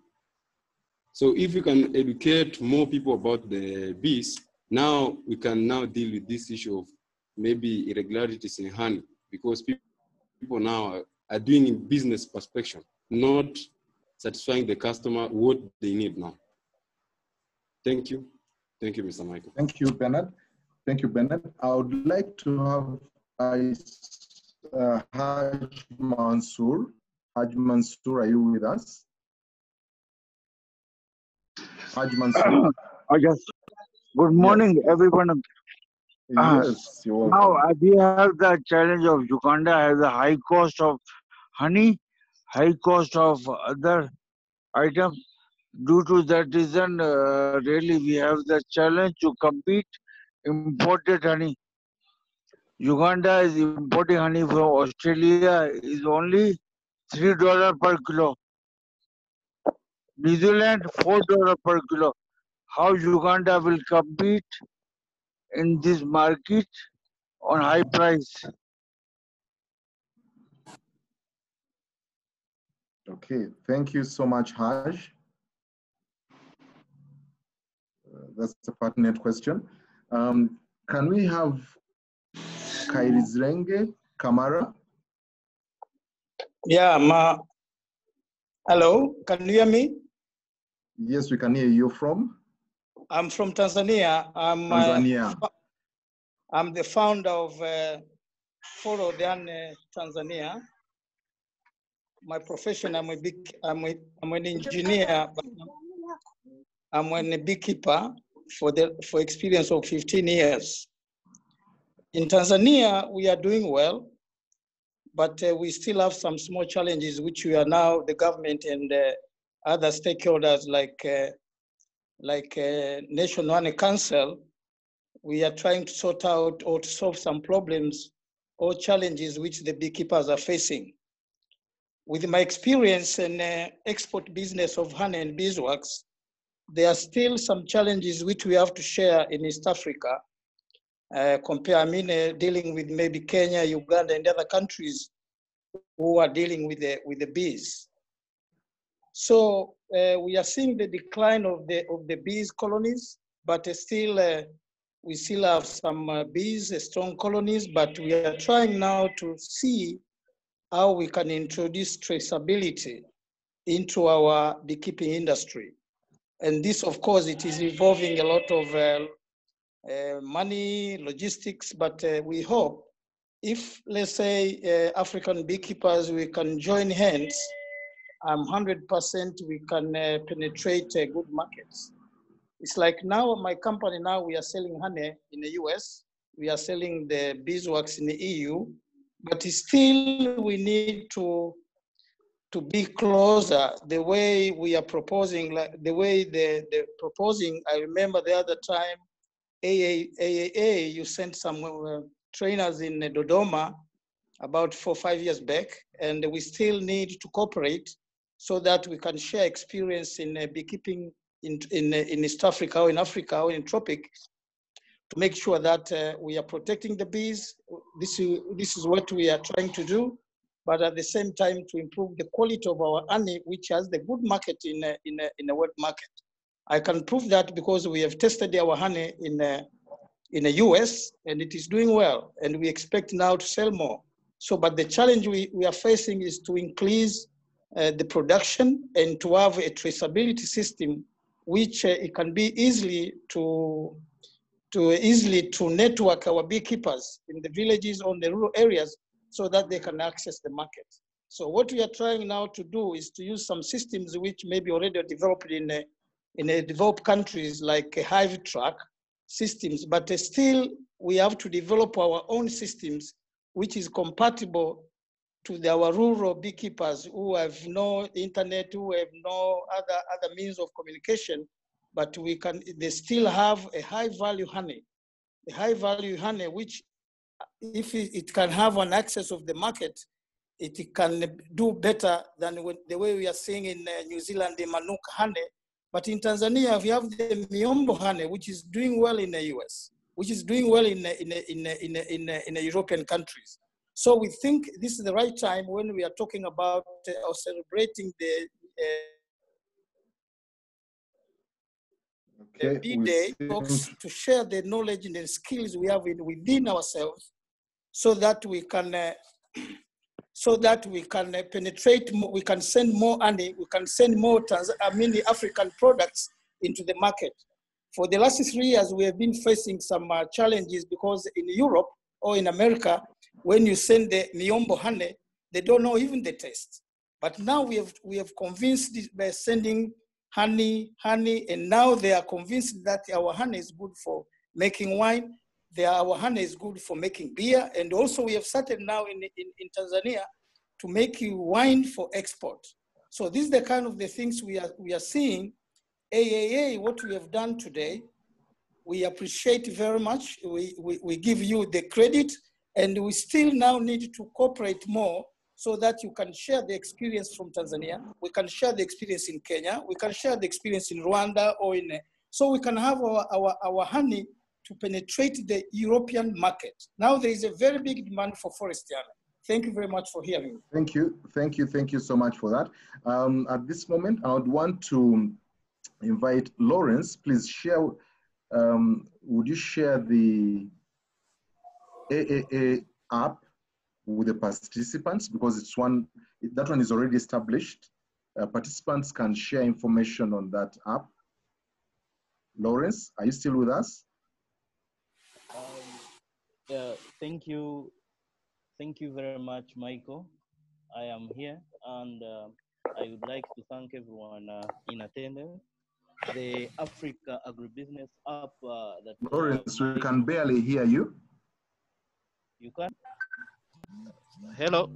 So if we can educate more people about the bees, now we can now deal with this issue of maybe irregularities in honey, because people now are doing in business perspective, not satisfying the customer what they need now. Thank you. Thank you, Mr. Michael. Thank you, Bernard. Thank you, Bernard. I would like to have Haj Mansour. Haj Mansour, are you with us? Haj Mansour. Yes. Good morning, everyone. Yes, you're welcome. Now, we have the challenge of Uganda has a high cost of honey, high cost of other items. Due to that reason, really we have the challenge to compete imported honey. Uganda is importing honey from Australia is only $3 per kilo. New Zealand $4 per kilo. How Uganda will compete in this market on high price? Okay, thank you so much, Haj. That's a pertinent question. Can we have Kairizrenge Kamara? Yeah, hello, can you hear me? Yes, we can hear you. From? I'm from Tanzania. Tanzania. I'm the founder of Foro Diane Tanzania. My profession, I'm an engineer, but I'm a beekeeper for experience of 15 years. In Tanzania, we are doing well, but we still have some small challenges, which we are now, the government and other stakeholders like National Honey Council, we are trying to sort out or to solve some problems or challenges which the beekeepers are facing. With my experience in export business of honey and beeswax, there are still some challenges which we have to share in East Africa. Dealing with maybe Kenya, Uganda, and other countries who are dealing with the bees. So we are seeing the decline of the bees colonies, but still we still have some bees, strong colonies, but we are trying now to see how we can introduce traceability into our beekeeping industry. And this, of course, it is involving a lot of money, logistics, but we hope if, let's say, African beekeepers, we can join hands, 100% we can penetrate good markets. It's like now my company, now we are selling honey in the US, we are selling the beeswax in the EU, but still we need to be closer. The way we are proposing, like the way they're proposing, I remember the other time, AAA, you sent some trainers in Dodoma about 4 or 5 years back, and we still need to cooperate so that we can share experience in beekeeping in East Africa or in Africa or in tropic, to make sure that we are protecting the bees. This is what we are trying to do, but at the same time to improve the quality of our honey, which has the good market in the world market. I can prove that because we have tested our honey in the US and it is doing well, and we expect now to sell more. So, but the challenge we are facing is to increase the production and to have a traceability system, which it can be easily to network our beekeepers in the villages or in the rural areas so that they can access the market. So what we are trying now to do is to use some systems which may be already developed in developed countries like hive track systems, but still we have to develop our own systems which is compatible to our rural beekeepers who have no internet, who have no other means of communication, but they still have a high value honey. The high value honey, which if it can have an access of the market, it can do better than the way we are seeing in New Zealand, the Manuka honey. But in Tanzania, we have the Miombo honey, which is doing well in the US, which is doing well in the European countries. So we think this is the right time when we are talking about or celebrating the Bee Day, to share the knowledge and the skills we have within ourselves, so that we can penetrate more, we can send more honey, we can send more African products into the market. For the last 3 years, we have been facing some challenges because in Europe or in America, when you send the Miombo honey, they don't know even the taste. But now we have convinced by sending honey, and now they are convinced that our honey is good for making wine. Our honey is good for making beer. And also we have started now in Tanzania to make wine for export. So this is the kind of the things we are seeing. AAA, what we have done today, we appreciate very much. We give you the credit, and we still now need to cooperate more so that you can share the experience from Tanzania. We can share the experience in Kenya. We can share the experience in Rwanda so we can have our honey to penetrate the European market. Now there is a very big demand for forestier. Thank you very much for hearing me. Thank you so much for that. At this moment, I would want to invite Lawrence. Please share would you share the AAA app with the participants, because that one is already established. Participants can share information on that app. Lawrence, are you still with us? Thank you very much, Michael. I am here, and I would like to thank everyone in attendance. The Africa Agribusiness app that Lawrence, we can barely hear you. You can? Hello,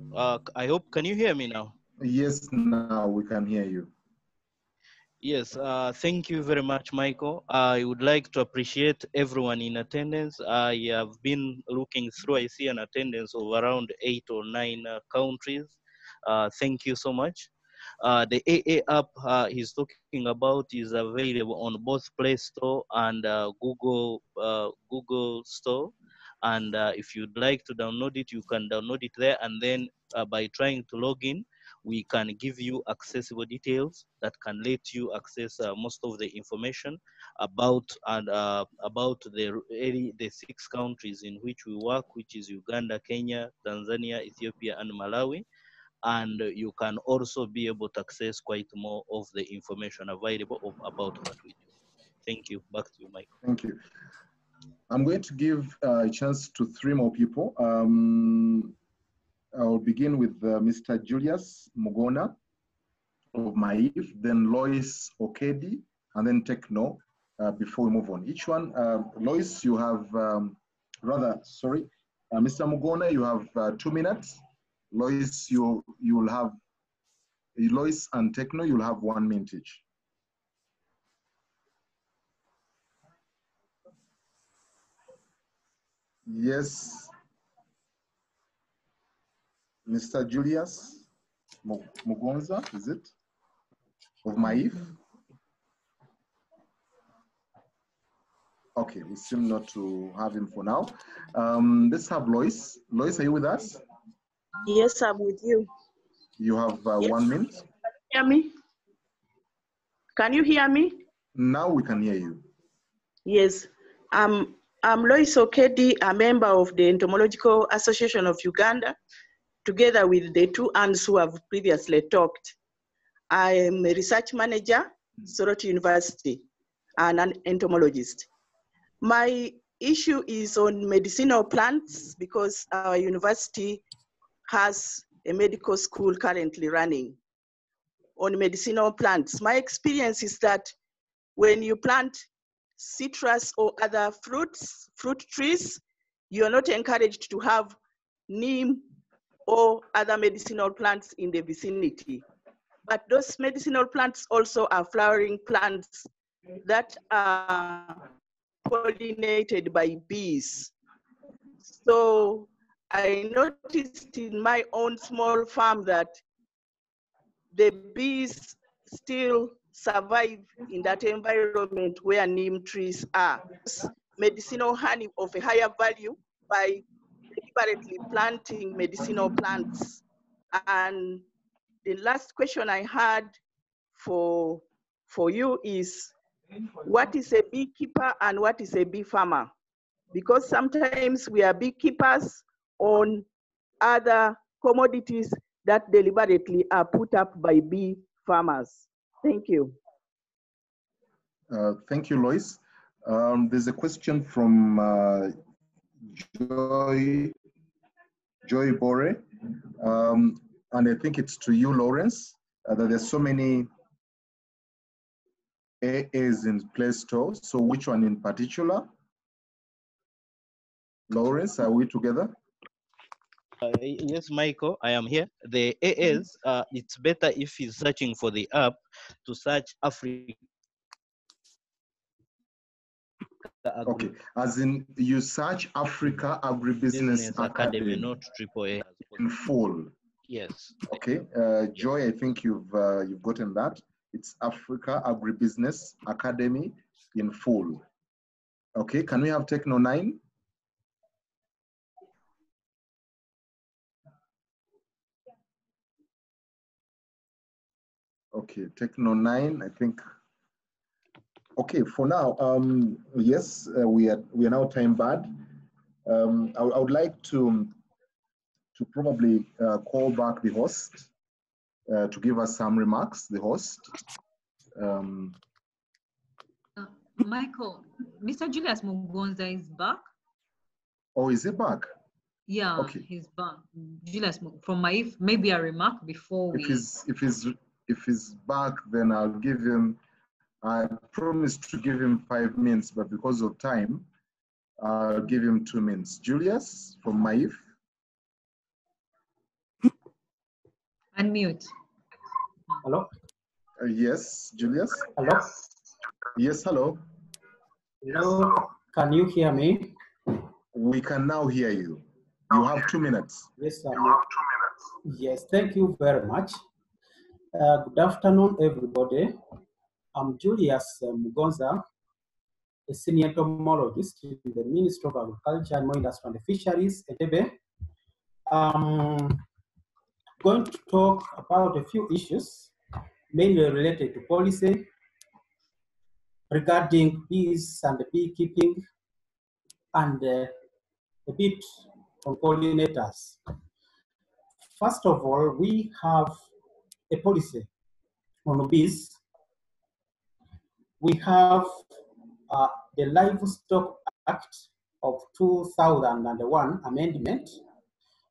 I hope, can you hear me now? Yes, now we can hear you. Yes, thank you very much, Michael. I would like to appreciate everyone in attendance. I have been looking through, I see an attendance of around 8 or 9 countries. Thank you so much. The AA app he's talking about is available on both Play Store and Google Store. And if you'd like to download it, you can download it there. And then by trying to log in, we can give you accessible details that can let you access most of the information about the 6 countries in which we work, which is Uganda, Kenya, Tanzania, Ethiopia, and Malawi. And you can also be able to access quite more of the information available about what we do. Thank you. Back to you, Michael. Thank you. I'm going to give a chance to 3 more people. I'll begin with Mr. Julius Mugona of Maif, then Lois Okedi, and then Techno before we move on. Each one, Lois, you have, Mr. Mugona, you have 2 minutes. Lois, you will have, Lois and Techno, you'll have 1 minute each. Yes. Mr. Julius Mugonza, is it? Of Maif? Okay, we seem not to have him for now. Let's have Lois. Lois, are you with us? Yes, I'm with you. You have Yes. 1 minute. Hear me? Can you hear me? Now we can hear you. Yes. I'm Lois Okedi, a member of the Entomological Association of Uganda, together with the 2 aunts who have previously talked. I am a research manager, Soroti University, and an entomologist. My issue is on medicinal plants because our university has a medical school currently running on medicinal plants. My experience is that when you plant citrus or other fruit trees, you're not encouraged to have neem or other medicinal plants in the vicinity. But those medicinal plants also are flowering plants that are pollinated by bees. So I noticed in my own small farm that the bees still survive in that environment where neem trees are. Medicinal honey of a higher value by deliberately planting medicinal plants. And the last question I had for you is, what is a beekeeper and what is a bee farmer? Because sometimes we are beekeepers on other commodities that deliberately are put up by bee farmers. Thank you. Thank you, Lois. There's a question from Joy Bore, and I think it's to you, Lawrence, that there's so many AAs in Play Store. So which one in particular? Lawrence, are we together? Yes, Michael, I am here. The AAs, it's better if he's searching for the app to search Africa. Okay, as in you search Africa Agribusiness Academy, not AAA. In full. Yes. Okay, Joy, I think you've gotten that. It's Africa Agribusiness Academy in full. Okay, can we have Techno 9? Okay, Techno 9, I think Okay, for now, yes, we are now time barred. I would like to probably call back the host to give us some remarks. The host. Michael, Mr. Julius Mugonza is back. Oh, is he back? Yeah, okay. He's back. Julius, from my maybe a remark before if he's back, then I'll give him. I promised to give him 5 minutes, but because of time, I'll give him 2 minutes. Julius from Maif. Unmute. Hello? Yes, Julius. Hello? Yes, hello. Hello, can you hear me? We can now hear you. You have 2 minutes. Yes, yes, thank you very much. Good afternoon, everybody. I'm Julius Mugonza, a senior entomologist in the Ministry of Agriculture, Animal Industry and Fisheries, Entebbe. I'm going to talk about a few issues, mainly related to policy regarding bees and beekeeping, and a bit on pollinators. First of all, we have a policy on bees. We have the Livestock Act of 2001 amendment,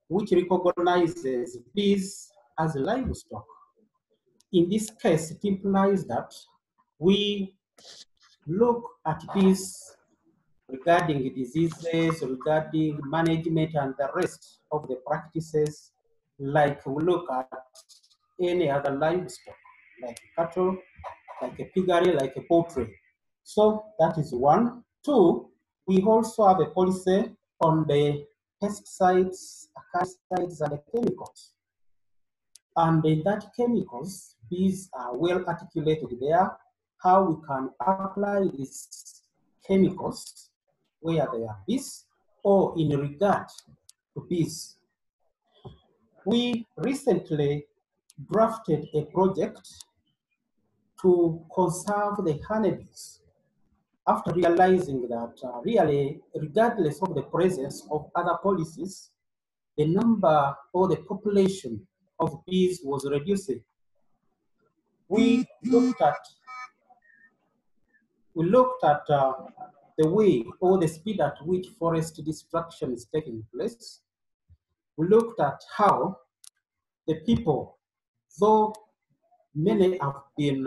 which recognizes bees as livestock. In this case, it implies that we look at bees regarding diseases, regarding management and the rest of the practices, like we look at any other livestock, like cattle, like a piggery, like a poultry. So that is one. Two, we also have a policy on the pesticides, herbicides, and the chemicals. And in that chemicals, these are well articulated there, how we can apply these chemicals where there are bees or in regard to bees. We recently drafted a project to conserve the honeybees after realizing that really, regardless of the presence of other policies, the number or the population of bees was reducing. We looked at the way or the speed at which forest destruction is taking place. We looked at how the people, though many have been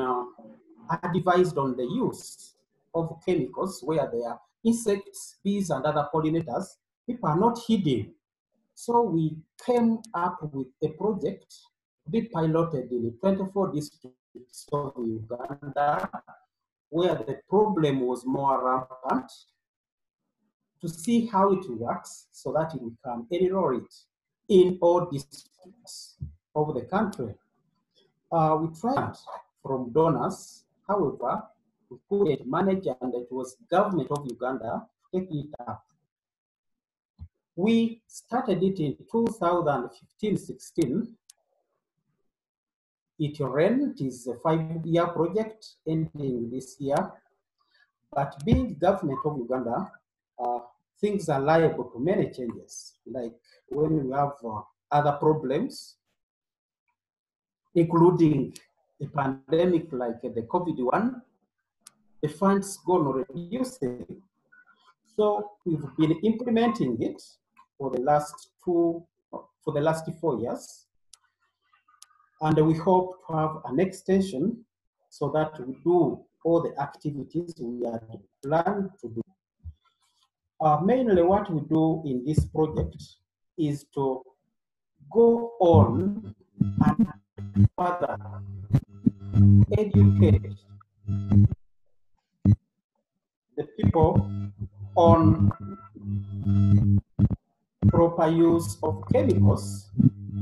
advised on the use of chemicals where there are insects, bees, and other pollinators, people are not heeding. So we came up with a project to be piloted in 24 districts of Uganda, where the problem was more rampant, to see how it works so that we can enroll it in all districts of the country. We tried from donors, however, we couldn't manage, and it was government of Uganda taking it up. We started it in 2015-16. It ran, it is a 5-year project ending this year. But being government of Uganda, things are liable to many changes, like when we have other problems, including a pandemic like the COVID one, the funds go on reducing. So we've been implementing it for the last 4 years. And we hope to have an extension so that we do all the activities we had planned to do. Mainly what we do in this project is to go on and further educate the people on proper use of chemicals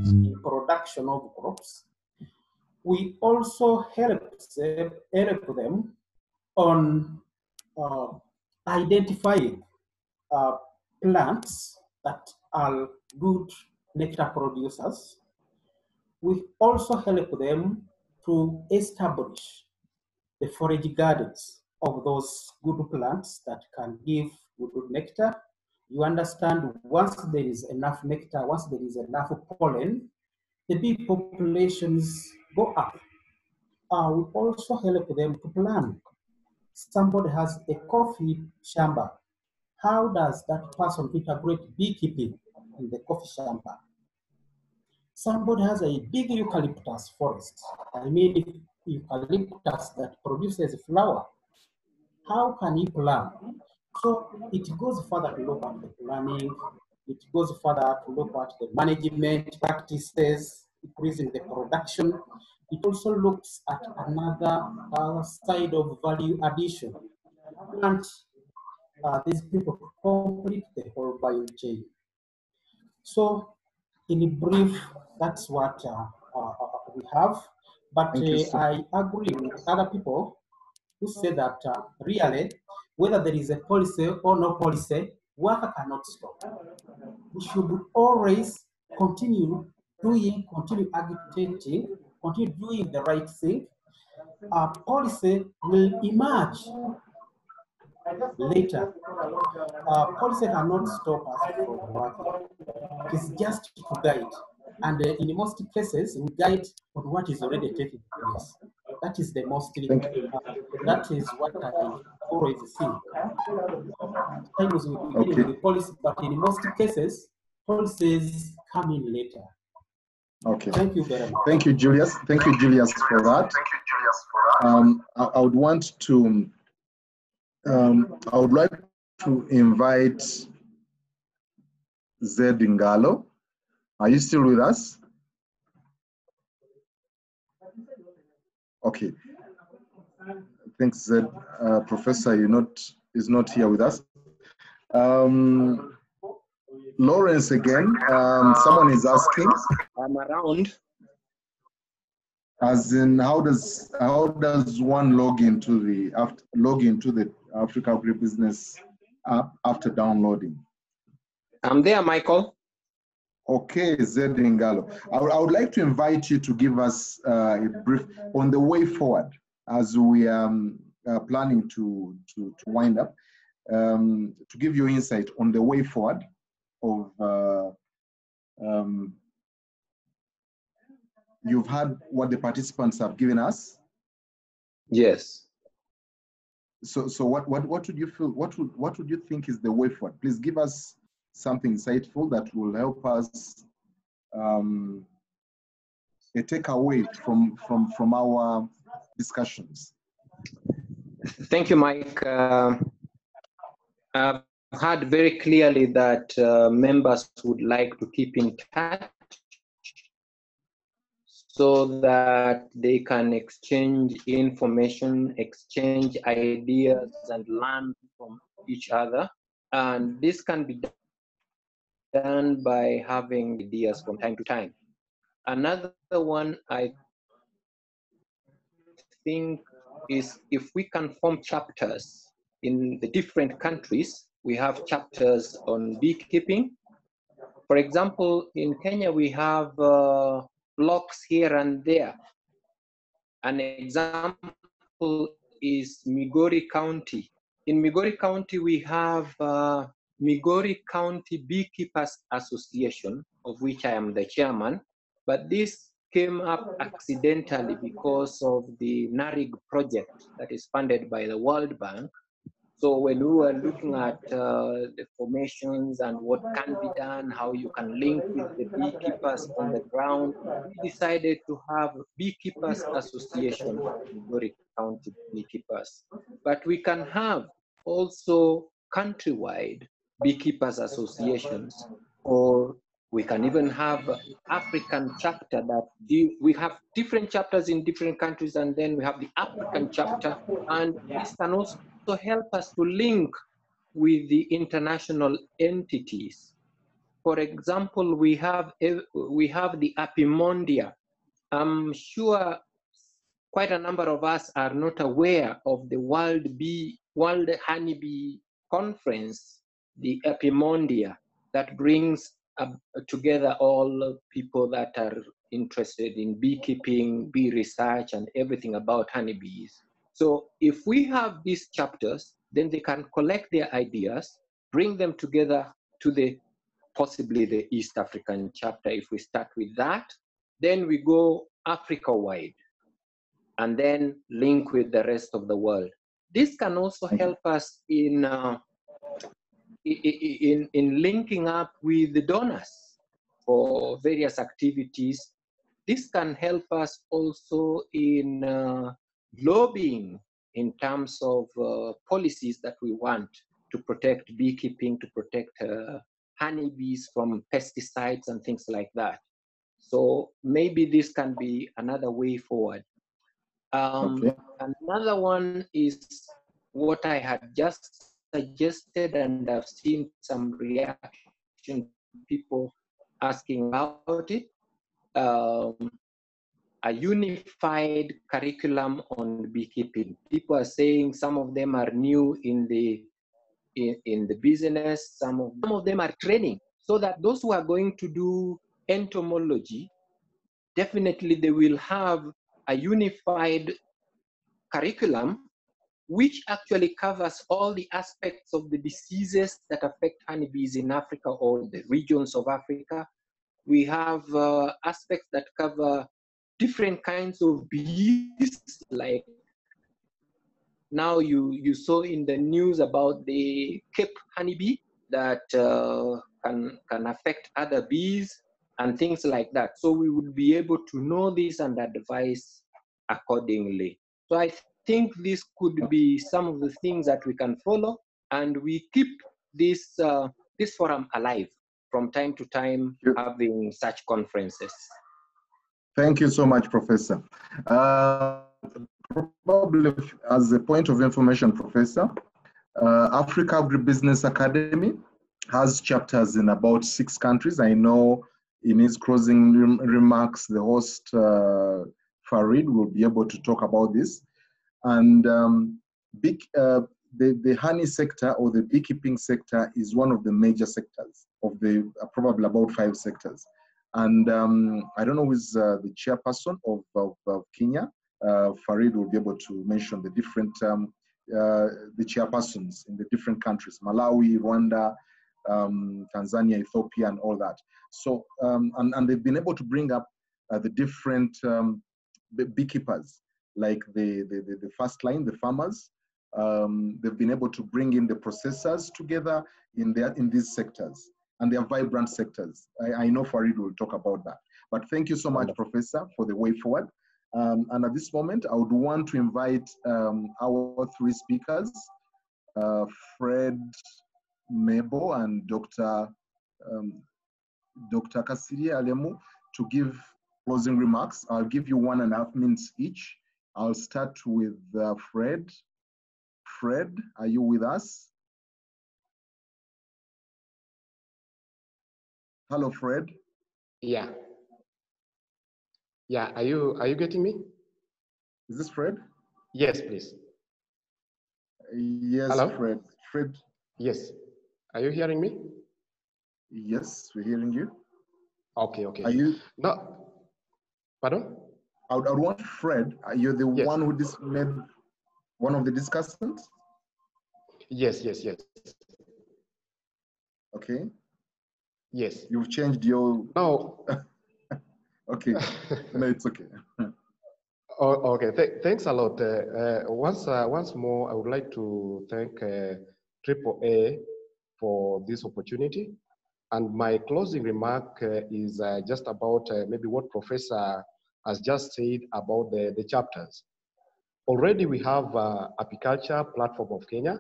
in production of crops. We also help them on identifying plants that are good nectar producers. We also help them to establish the forage gardens of those good plants that can give good nectar. You understand, once there is enough nectar, once there is enough pollen, the bee populations go up. We also help them to plan. Somebody has a coffee shamba. How does that person integrate beekeeping in the coffee shamba? Somebody has a big eucalyptus forest. I mean, eucalyptus that produces flower. How can he plan? So it goes further to look at the planning. It goes further to look at the management practices, increasing the production. It also looks at another side of value addition. And these people complete the whole value chain. So in brief, that's what we have. But I agree with other people who say that really, whether there is a policy or no policy, work cannot stop. We should always continue agitating, continue doing the right thing. Policy will emerge later. Policy cannot stop us from working. It is just to guide. And in most cases, we guide on what is already taking place. That is the most, that is what I always think. Sometimes we begin with the policy, but in most cases, policies come in later. Okay. Thank you very much. Thank you, Julius. Thank you, Julius, for that. I would want to, I would like to invite Zed Ngalo. Are you still with us? Okay. Thanks, Zed. Professor, is not here with us. Lawrence again. Someone is asking. I'm around. As in, how does one log into the Africa Agribusiness app after downloading? I'm there, Michael. Okay, Zed Ngalo. I would like to invite you to give us a brief on the way forward as we are planning to wind up, to give you insight on the way forward of you've heard what the participants have given us. Yes. So what would you feel? What would you think is the way forward? Please give us something insightful that will help us a takeaway from our discussions. Thank you, Mike. I've heard very clearly that members would like to keep in touch so that they can exchange information, exchange ideas, and learn from each other. And this can be done by having ideas from time to time. Another one I think is if we can form chapters in the different countries. We have chapters on beekeeping. For example, in Kenya, we have blocks here and there. An example is Migori County. In Migori County, we have Migori County Beekeepers Association, of which I am the chairman, but this came up accidentally because of the NARIG project that is funded by the World Bank. So when we were looking at the formations and what can be done, how you can link with the beekeepers on the ground, we decided to have Beekeepers Association, Migori County Beekeepers. But we can have also countrywide beekeepers associations, or we can even have African chapter that we have different chapters in different countries, and then we have the African chapter, and this can also help us to link with the international entities. For example, we have the Apimondia. I'm sure quite a number of us are not aware of the World Honeybee Conference, the Apimondia, that brings together all people that are interested in beekeeping, bee research, and everything about honeybees. So if we have these chapters, then they can collect their ideas, bring them together to the possibly the East African chapter. If we start with that, then we go Africa-wide and then link with the rest of the world. This can also help us in linking up with the donors for various activities. This can help us also in lobbying in terms of policies that we want to protect beekeeping, to protect honeybees from pesticides and things like that. So maybe this can be another way forward. Another one is what I had just suggested, and I've seen some reaction, people asking about it. A unified curriculum on beekeeping. People are saying some of them are new in the business, some of them are training, so that those who are going to do entomology, definitely they will have a unified curriculum which actually covers all the aspects of the diseases that affect honeybees in Africa or the regions of Africa. We have aspects that cover different kinds of bees, like now you saw in the news about the Cape honeybee that can affect other bees and things like that. So we would be able to know this and advise accordingly. So I think this could be some of the things that we can follow, and we keep this this forum alive from time to time, having such conferences. Thank you so much, Professor. Probably as a point of information, Professor, Africa Agribusiness Academy has chapters in about 6 countries. I know in his closing remarks, the host, Farid, will be able to talk about this. And the honey sector or the beekeeping sector is one of the major sectors of the probably about 5 sectors. And I don't know who is the chairperson of Kenya. Farid will be able to mention the different the chairpersons in the different countries: Malawi, Rwanda, Tanzania, Ethiopia, and all that. So and they've been able to bring up the different beekeepers, like the first line, the farmers. They've been able to bring in the processors together in these sectors, and they are vibrant sectors. I know Farid will talk about that. But thank you so much, Professor, for the way forward. And at this moment, I would want to invite our 3 speakers, Fred, Mebo, and Dr. Kasiri Alemu, to give closing remarks. I'll give you 1.5 minutes each. I'll start with Fred. Fred, are you with us? Hello, Fred. Yeah. Yeah, are you getting me? Is this Fred? Yes, please. Yes, hello? Fred. Fred. Yes. Are you hearing me? Yes, we're hearing you. Okay, okay. Are you? No. Pardon? I would want Fred. Are you the one who made one of the discussants? Yes, yes, yes. Okay. Yes. You've changed your. No. Okay. No, it's okay. Oh, okay. Thanks a lot. Once more, I would like to thank AAA for this opportunity. And my closing remark is just about maybe what Professor has just said about the chapters. Already we have apiculture platform of Kenya,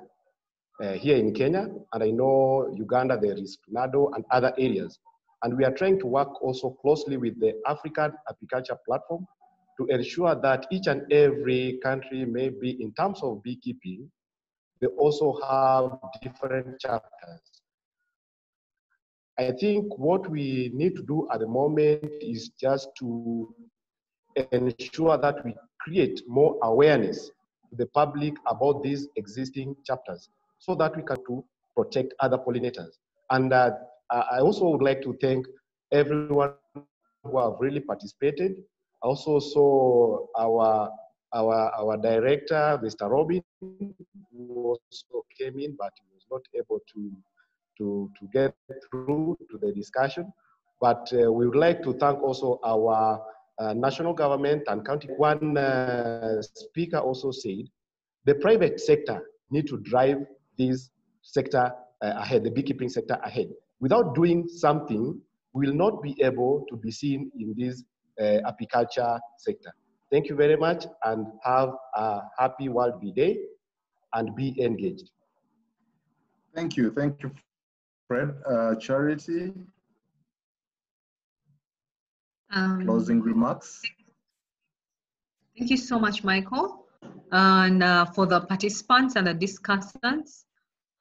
here in Kenya, and I know Uganda, there is Tornado and other areas. And we are trying to work also closely with the African apiculture platform to ensure that each and every country, maybe in terms of beekeeping, they also have different chapters. I think what we need to do at the moment is just to ensure that we create more awareness to the public about these existing chapters so that we can protect other pollinators. And I also would like to thank everyone who have really participated. I also saw our our director, Mr. Robin, who also came in, but he was not able to get through to the discussion. But we would like to thank also our national government and county. One speaker also said, the private sector need to drive this sector ahead, the beekeeping sector ahead. Without doing something, we will not be able to be seen in this apiculture sector. Thank you very much and have a happy World Bee Day and be engaged. Thank you, Fred. Charity, closing remarks. Thank you so much, Michael, and for the participants and the discussants.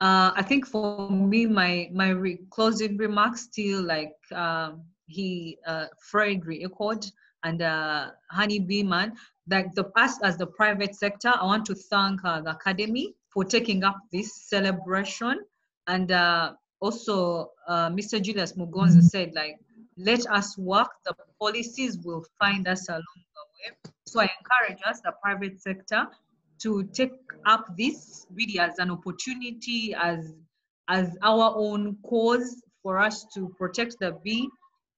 I think for me, my closing remarks still like Fred re-echoed and Honeybee Man, like us as the private sector, I want to thank the Academy for taking up this celebration. And also Mr. Julius Mugonza said, like, let us work, the policies will find us along the way. So I encourage us, the private sector, to take up this really as an opportunity, as our own cause for us to protect the bee,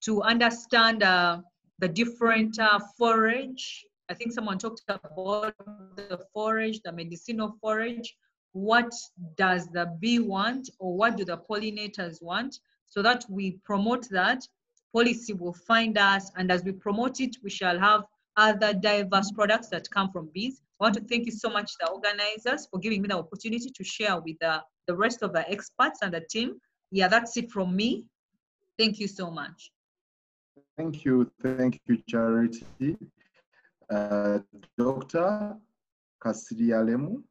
to understand the different forage. I think someone talked about the forage, the medicinal forage. What does the bee want, or what do the pollinators want? So that we promote that, policy will find us, and as we promote it, we shall have other diverse products that come from bees. I want to thank you so much, the organizers, for giving me the opportunity to share with the rest of the experts and the team. Yeah, that's it from me. Thank you so much. Thank you, Charity. Dr. Kasirialemu.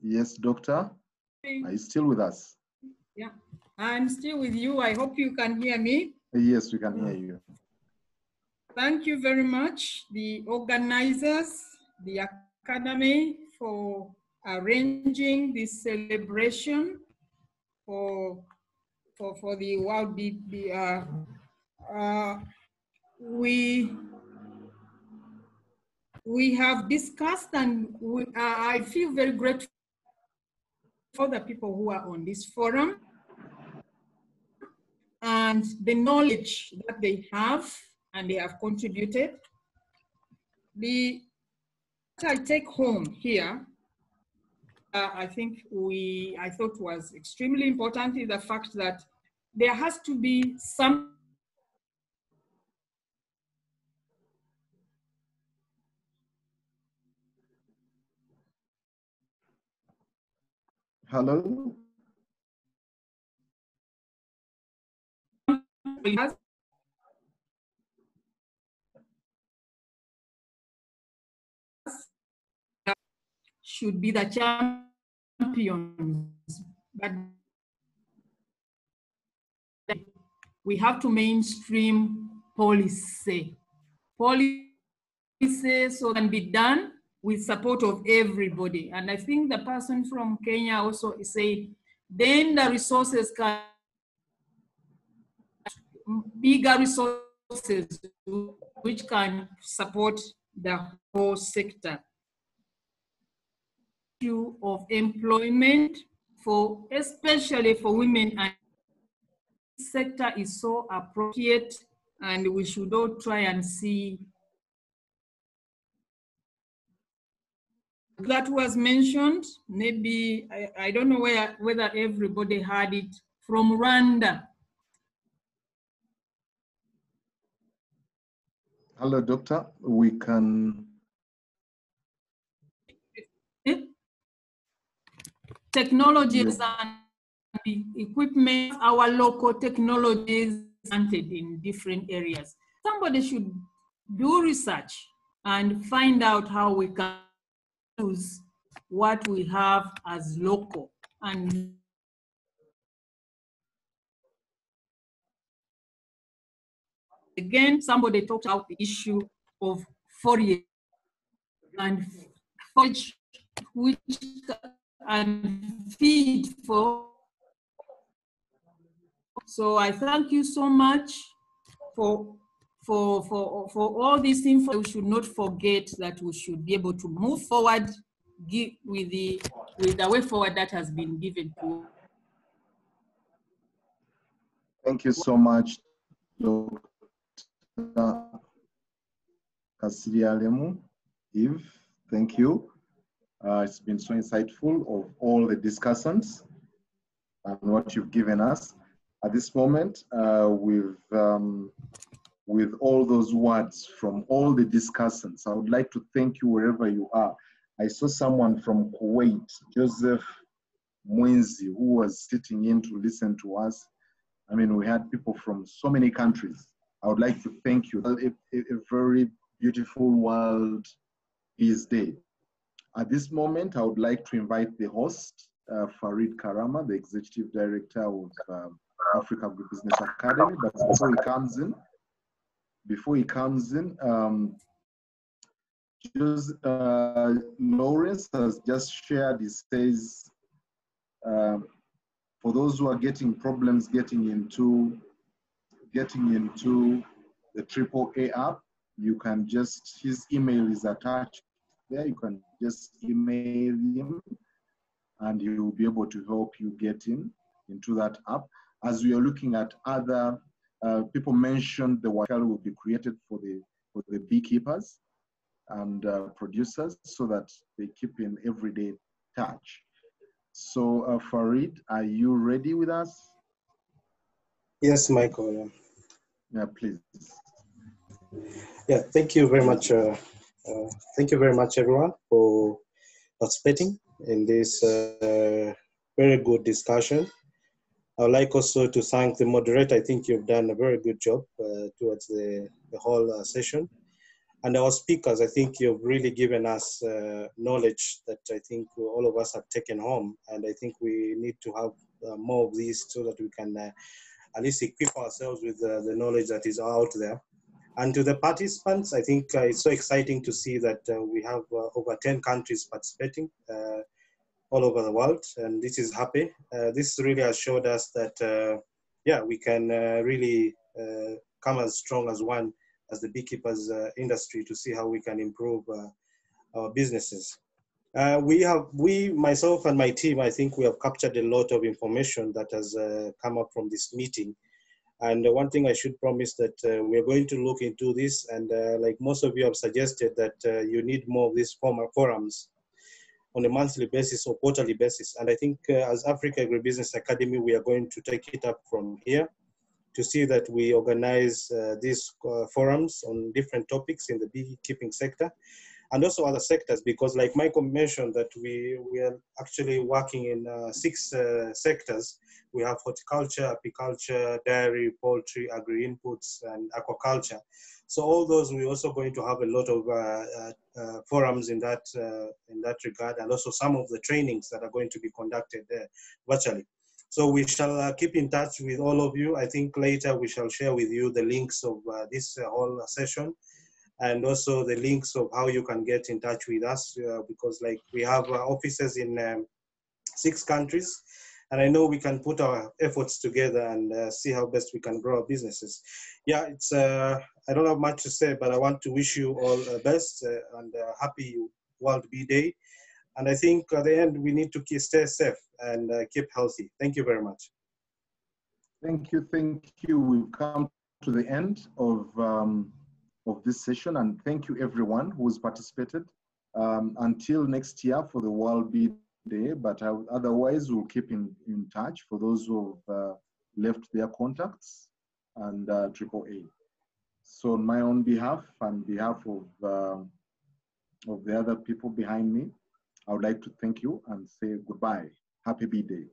Yes, doctor, are you still with us? Yeah, I'm still with you. I hope you can hear me. Yes, we can hear you. Thank you very much, the organizers, the Academy, for arranging this celebration for the World Bee. We have discussed, and I feel very grateful for the people who are on this forum and the knowledge that they have and they have contributed. What I take home here, I thought was extremely important, is the fact that there has to be some Hello? should be the champions, but we have to mainstream policy. Policy so can be done with support of everybody. And I think the person from Kenya also said, then the resources can, bigger resources which can support the whole sector. Issue of employment for, especially for women, and this sector is so appropriate, and we should all try and see. That was mentioned, maybe, I don't know whether everybody had it, from Rwanda. Hello, doctor, we can. Technologies and the equipment, our local technologies planted in different areas. Somebody should do research and find out how we can use what we have as local. And again, somebody talked about the issue of forage and forage which and feed for. So I thank you so much for for all these info. We should not forget that we should be able to move forward with the way forward that has been given to. Thank you so much, Dr. Kasirialemu. Eve, thank you. It's been so insightful of all the discussants and what you've given us. At this moment, with all those words from all the discussants, I would like to thank you wherever you are. I saw someone from Kuwait, Joseph Mwenzi, who was sitting in to listen to us. I mean, we had people from so many countries. I would like to thank you. A very beautiful World Peace Day. At this moment, I would like to invite the host, Farid Karama, the Executive Director of Africa Agribusiness Academy. But before he comes in, Lawrence has just shared. He says, for those who are getting problems getting into the AAA app, you can just, his email is attached there. You can just email him and he will be able to help you get into that app. As we are looking at other, people mentioned the workshop will be created for the beekeepers and producers so that they keep in everyday touch. So Farid, are you ready with us? Yes, Michael. Yeah, please. Yeah, thank you very much. Thank you very much, everyone, for participating in this very good discussion. I would like also to thank the moderator. I think you've done a very good job towards the whole session. And our speakers, I think you've really given us knowledge that I think all of us have taken home. And I think we need to have more of these so that we can at least equip ourselves with the knowledge that is out there. And to the participants, I think it's so exciting to see that we have over 10 countries participating all over the world. And this is happy. This really has showed us that, yeah, we can really come as strong as one as the beekeepers industry to see how we can improve our businesses. Myself and my team, I think we have captured a lot of information that has come up from this meeting. And one thing I should promise that we're going to look into this, and like most of you have suggested that you need more of these forums on a monthly basis or quarterly basis. And I think as Africa Agribusiness Academy, we are going to take it up from here to see that we organize these forums on different topics in the beekeeping sector and also other sectors, because like Michael mentioned that we are actually working in 6 sectors. We have horticulture, apiculture, dairy, poultry, agri-inputs, and aquaculture. So all those, we're also going to have a lot of forums in that regard, and also some of the trainings that are going to be conducted virtually. So we shall keep in touch with all of you. I think later we shall share with you the links of this whole session, and also the links of how you can get in touch with us, because like we have offices in 6 countries, and I know we can put our efforts together and see how best we can grow our businesses. Yeah, it's I don't have much to say, but I want to wish you all the best and happy World Bee Day. And I think at the end, we need to stay safe and keep healthy. Thank you very much. Thank you, thank you. We've come to the end of this session, and thank you everyone who's participated. Until next year for the World Bee Day, but otherwise we'll keep in touch for those who have left their contacts and AAA. So on my own behalf and behalf of the other people behind me, I would like to thank you and say goodbye. Happy Bee Day.